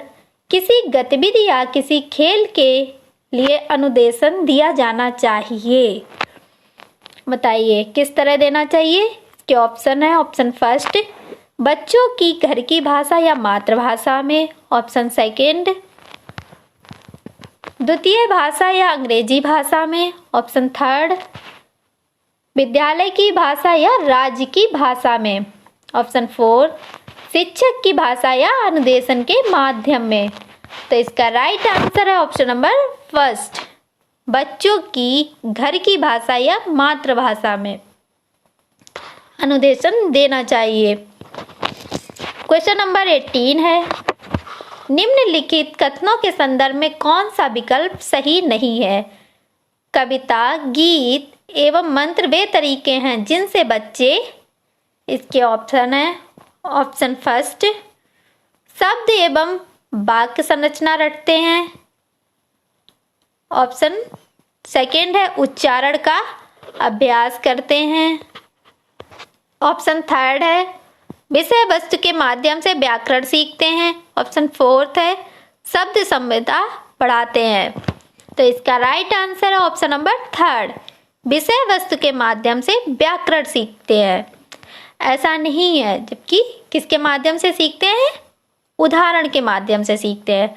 किसी गतिविधि या किसी खेल के लिए अनुदेशन दिया जाना चाहिए। बताइए किस तरह देना चाहिए? इसके ऑप्शन है, ऑप्शन फर्स्ट बच्चों की घर की भाषा या मातृभाषा में, ऑप्शन सेकंड द्वितीय भाषा या अंग्रेजी भाषा में, ऑप्शन थर्ड विद्यालय की भाषा या राज्य की भाषा में, ऑप्शन फोर शिक्षक की भाषा या अनुदेशन के माध्यम में। तो इसका राइट आंसर है ऑप्शन नंबर फर्स्ट बच्चों की घर की भाषा या मातृभाषा में अनुदेशन देना चाहिए। क्वेश्चन नंबर 18 है, निम्नलिखित कथनों के संदर्भ में कौन सा विकल्प सही नहीं है? कविता, गीत एवं मंत्र वे तरीके हैं जिनसे बच्चे, इसके ऑप्शन है, ऑप्शन फर्स्ट शब्द एवं वाक्य संरचना रटते हैं, ऑप्शन सेकंड है उच्चारण का अभ्यास करते हैं, ऑप्शन थर्ड है विषय वस्तु के माध्यम से व्याकरण सीखते हैं, ऑप्शन फोर्थ है शब्द संविदा पढ़ाते हैं। तो इसका राइट आंसर है ऑप्शन नंबर थर्ड विषय वस्तु के माध्यम से व्याकरण सीखते हैं। ऐसा नहीं है, जबकि किसके माध्यम से सीखते हैं? उदाहरण के माध्यम से सीखते हैं।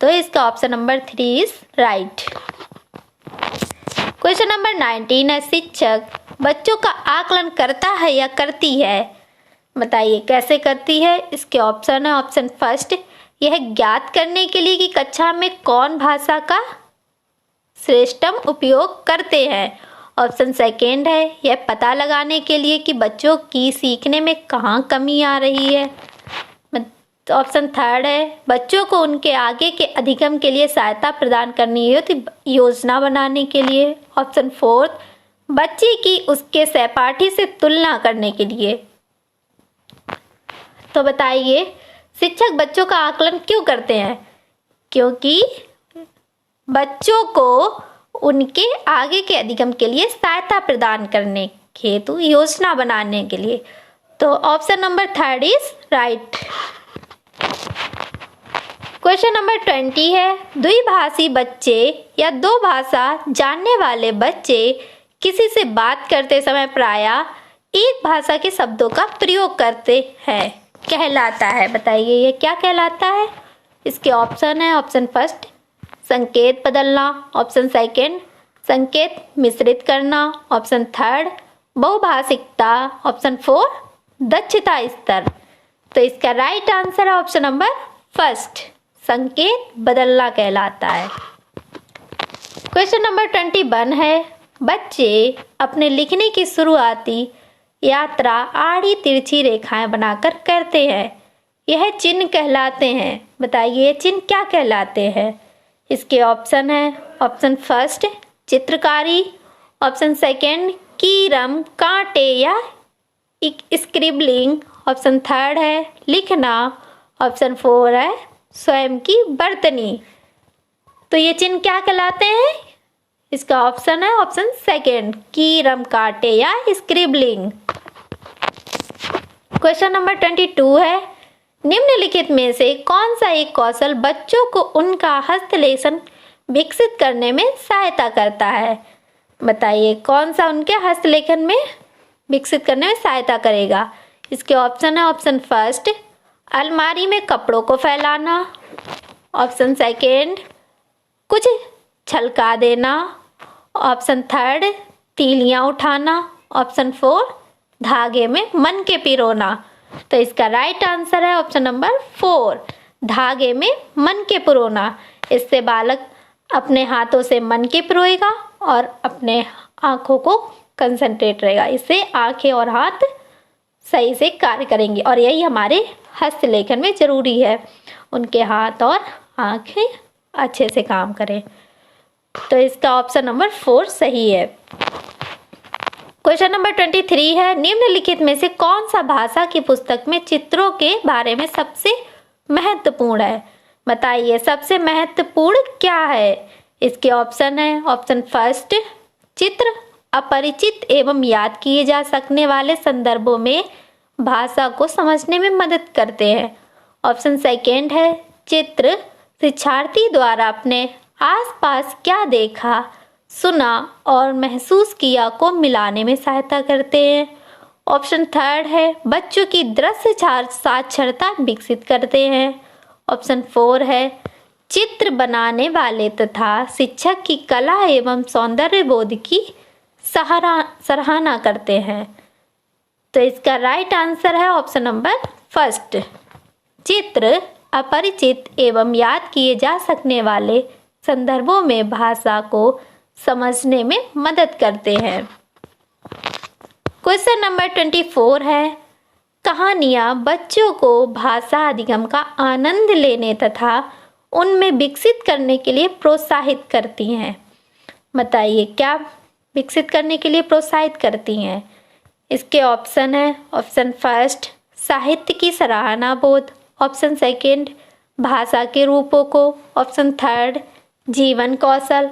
तो इसका option number 3 is right. Question number 19 है, शिक्षक बच्चों का आकलन करता है या करती है? बताइए कैसे करती है? इसके ऑप्शन है, ऑप्शन फर्स्ट यह ज्ञात करने के लिए कि कक्षा में कौन भाषा का श्रेष्ठतम उपयोग करते हैं। ऑप्शन सेकेंड है यह पता लगाने के लिए कि बच्चों की सीखने में कहाँ कमी आ रही है। ऑप्शन थर्ड है बच्चों को उनके आगे के अधिगम के लिए सहायता प्रदान करनी हेतु योजना बनाने के लिए। ऑप्शन फोर्थ बच्चे की उसके सहपाठी से तुलना करने के लिए। तो बताइए शिक्षक बच्चों का आकलन क्यों करते हैं? क्योंकि बच्चों को उनके आगे के अधिगम के लिए सहायता प्रदान करने हेतु योजना बनाने के लिए। तो option number third is right. Question number 20 है द्विभाषी बच्चे या दो भाषा जानने वाले बच्चे किसी से बात करते समय प्रायः एक भाषा के शब्दों का प्रयोग करते हैं कहलाता है। बताइए ये क्या कहलाता है? इसके ऑप्शन है ऑप्शन फर्स्ट संकेत बदलना, ऑप्शन सेकेंड संकेत मिश्रित करना, ऑप्शन थर्ड बहुभाषिकता, ऑप्शन फोर दक्षता स्तर। तो इसका राइट आंसर है ऑप्शन नंबर फर्स्ट संकेत बदलना कहलाता है। क्वेश्चन नंबर 21 है बच्चे अपने लिखने की शुरुआती यात्रा आड़ी तिरछी रेखाएं बनाकर करते हैं, यह चिन्ह कहलाते हैं। बताइए चिन्ह क्या कहलाते हैं? इसके ऑप्शन है ऑप्शन फर्स्ट चित्रकारी, ऑप्शन सेकेंड कीरम कांटे या स्क्रिबलिंग, ऑप्शन थर्ड है लिखना, ऑप्शन फोर है स्वयं की बर्तनी। तो ये चिन्ह क्या कहलाते हैं? इसका ऑप्शन है ऑप्शन सेकेंड कीरम कांटे या स्क्रिबलिंग। क्वेश्चन नंबर 22 है निम्नलिखित में से कौन सा एक कौशल बच्चों को उनका हस्तलेखन विकसित करने में सहायता करता है? बताइए कौन सा उनके हस्तलेखन में विकसित करने में सहायता करेगा? इसके ऑप्शन है ऑप्शन फर्स्ट अलमारी में कपड़ों को फैलाना, ऑप्शन सेकेंड कुछ छलका देना, ऑप्शन थर्ड तीलियां उठाना, ऑप्शन फोर धागे में मन के पिरोना। तो इसका राइट आंसर है ऑप्शन नंबर फोर धागे में मन के पिरोना। इससे बालक अपने हाथों से मन के पिरोएगा और अपने आंखों को कंसंट्रेट रहेगा। इससे आंखें और हाथ सही से कार्य करेंगे और यही हमारे हस्तलेखन में जरूरी है, उनके हाथ और आंखें अच्छे से काम करें। तो इसका ऑप्शन नंबर फोर सही है। क्वेश्चन नंबर 23 है निम्नलिखित में से कौन सा भाषा की पुस्तक में चित्रों के बारे में सबसे महत्वपूर्ण है? बताइए सबसे महत्वपूर्ण क्या है? इसके ऑप्शन है ऑप्शन फर्स्ट चित्र अपरिचित एवं याद किए जा सकने वाले संदर्भों में भाषा को समझने में मदद करते हैं, ऑप्शन सेकेंड है चित्र शिक्षार्थी द्वारा अपने आसपास क्या देखा सुना और महसूस किया को मिलाने में सहायता करते हैं, ऑप्शन थर्ड है बच्चों की दृश्य साक्षरता विकसित करते हैं, ऑप्शन फोर है चित्र बनाने वाले तथा शिक्षक की कला एवं सौंदर्य बोध की सराहना करते हैं। तो इसका राइट आंसर है ऑप्शन नंबर फर्स्ट चित्र अपरिचित एवं याद किए जा सकने वाले संदर्भों में भाषा को समझने में मदद करते हैं। क्वेश्चन नंबर 24 है कहानियाँ बच्चों को भाषा अधिगम का आनंद लेने तथा उनमें विकसित करने के लिए प्रोत्साहित करती हैं। बताइए क्या विकसित करने के लिए प्रोत्साहित करती हैं? इसके ऑप्शन है ऑप्शन फर्स्ट साहित्य की सराहना बोध, ऑप्शन सेकेंड भाषा के रूपों को, ऑप्शन थर्ड जीवन कौशल,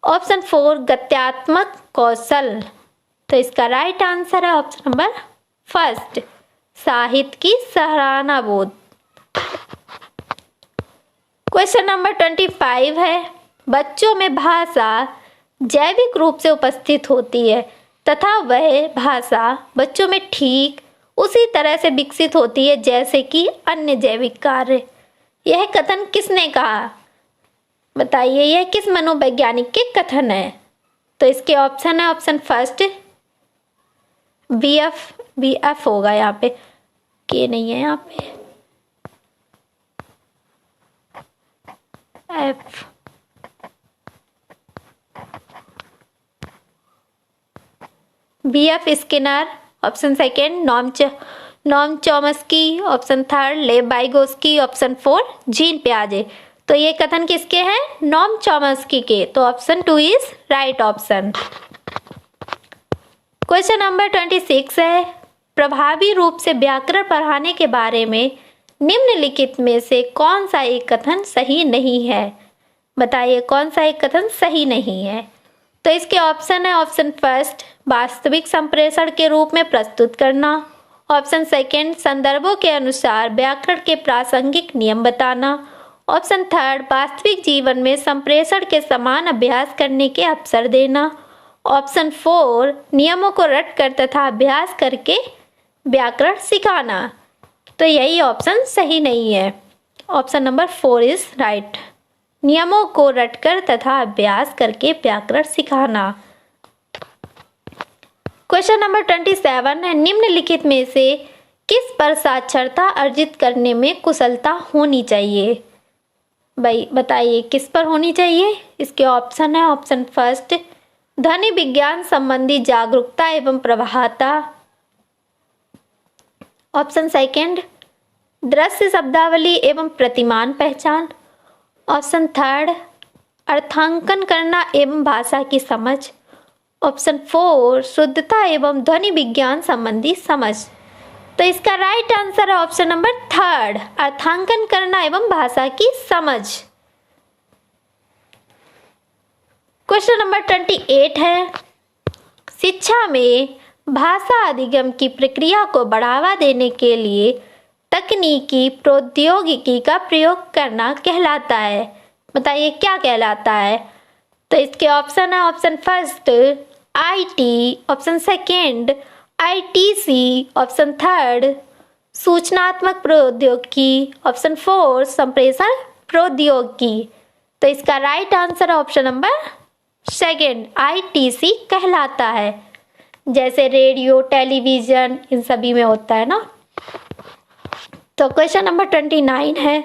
ऑप्शन फोर गत्यात्मक कौशल। तो इसका राइट आंसर है ऑप्शन नंबर फर्स्ट साहित्य की सराहना बोध। क्वेश्चन नंबर 25 है बच्चों में भाषा जैविक रूप से उपस्थित होती है तथा वह भाषा बच्चों में ठीक उसी तरह से विकसित होती है जैसे कि अन्य जैविक कार्य। यह कथन किसने कहा? बताइए यह किस मनोवैज्ञानिक के कथन है? तो इसके ऑप्शन है ऑप्शन फर्स्ट बी एफ होगा, यहाँ पे के नहीं है, यहाँ पे F. B F Skinner, option second Noam Chomsky, option third Lev Vygotsky, option four Jean पियाजे। तो ये कथन किसके हैं? नॉम चॉम्स्की के। तो option 2 is right option. Question number 26 है, प्रभावी रूप से व्याकरण पढ़ाने के बारे में निम्नलिखित में से कौन सा एक कथन सही नहीं है? बताइए कौन सा एक कथन सही नहीं है। तो इसके ऑप्शन है, ऑप्शन फर्स्ट वास्तविक संप्रेषण के रूप में प्रस्तुत करना, ऑप्शन सेकेंड संदर्भों के अनुसार व्याकरण के प्रासंगिक नियम बताना, ऑप्शन थर्ड वास्तविक जीवन में संप्रेषण के समान अभ्यास करने के अवसर देना, ऑप्शन फोर नियमों को रटकर तथा अभ्यास करके व्याकरण सिखाना। तो यही ऑप्शन सही नहीं है। ऑप्शन नंबर 4 इज राइट, नियमों को रटकर तथा अभ्यास करके व्याकरण सिखाना। क्वेश्चन नंबर 27 है, निम्नलिखित में से किस पर साक्षरता अर्जित करने में कुशलता होनी चाहिए? भाई बताइए किस पर होनी चाहिए? इसके ऑप्शन है, ऑप्शन फर्स्ट ध्वनि विज्ञान संबंधी जागरूकता एवं प्रभावता, ऑप्शन सेकेंड दृश्य शब्दावली एवं प्रतिमान पहचान, ऑप्शन थर्ड अर्थांकन करना एवं भाषा की समझ, ऑप्शन फोर शुद्धता एवं ध्वनि विज्ञान संबंधी समझ। तो इसका राइट आंसर है ऑप्शन नंबर थर्ड, अर्थांकन करना एवं भाषा की समझ। क्वेश्चन नंबर 28 है, शिक्षा में भाषा अधिगम की प्रक्रिया को बढ़ावा देने के लिए तकनीकी प्रौद्योगिकी का प्रयोग करना कहलाता है। बताइए क्या कहलाता है? तो इसके ऑप्शन है, option first IT, option second ITC, option third सूचनात्मक प्रौद्योगिकी, ऑप्शन फोर संप्रेषण प्रौद्योगिकी। तो इसका right answer option number second ITC कहलाता है। जैसे रेडियो टेलीविजन इन सभी में होता है ना। तो क्वेश्चन नंबर 29 है,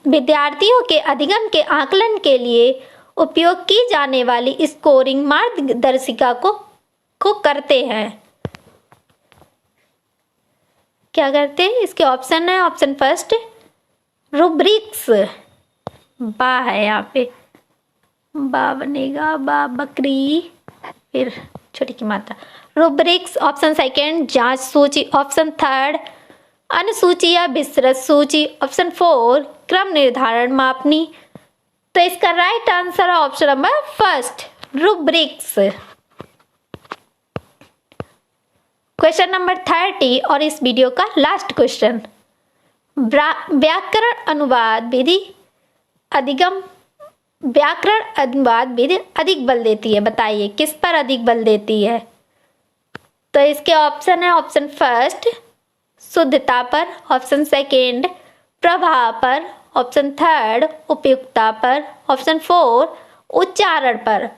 विद्यार्थियों के अधिगम के आकलन के लिए उपयोग की जाने वाली स्कोरिंग मार्गदर्शिका को करते हैं। क्या करते हैं? इसके ऑप्शन है, ऑप्शन फर्स्ट रूब्रिक्स, बा है यहाँ पे, बा बनेगा बा बकरी फिर छोटी की मात्रा, रूब्रिक्स, ऑप्शन सेकेंड जांच सूची, ऑप्शन थर्ड अनुसूची या विस्तृत सूची, ऑप्शन फोर क्रम निर्धारण मापनी। तो इसका राइट आंसर है option number first rubrics. Question number 30 और इस वीडियो का लास्ट क्वेश्चन, व्याकरण अनुवाद विधि अधिगम व्याकरण अनुवाद विधि अधिक बल देती है। बताइए किस पर अधिक बल देती है? तो इसके ऑप्शन है, ऑप्शन फर्स्ट शुद्धता पर, ऑप्शन सेकेंड प्रभाव पर, ऑप्शन थर्ड उपयुक्तता पर, ऑप्शन फोर उच्चारण पर।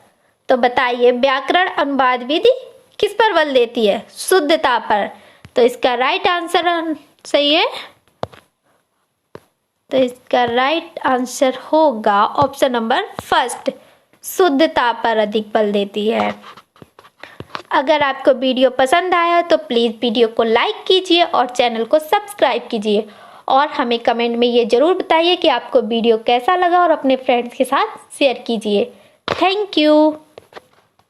तो बताइए व्याकरण अनुवाद विधि किस पर बल देती है? शुद्धता पर। तो इसका राइट आंसर सही है। तो इसका राइट आंसर होगा ऑप्शन नंबर फर्स्ट, शुद्धता पर अधिक बल देती है। अगर आपको वीडियो पसंद आया तो प्लीज़ वीडियो को लाइक कीजिए और चैनल को सब्सक्राइब कीजिए और हमें कमेंट में ये ज़रूर बताइए कि आपको वीडियो कैसा लगा और अपने फ्रेंड्स के साथ शेयर कीजिए। Thank you.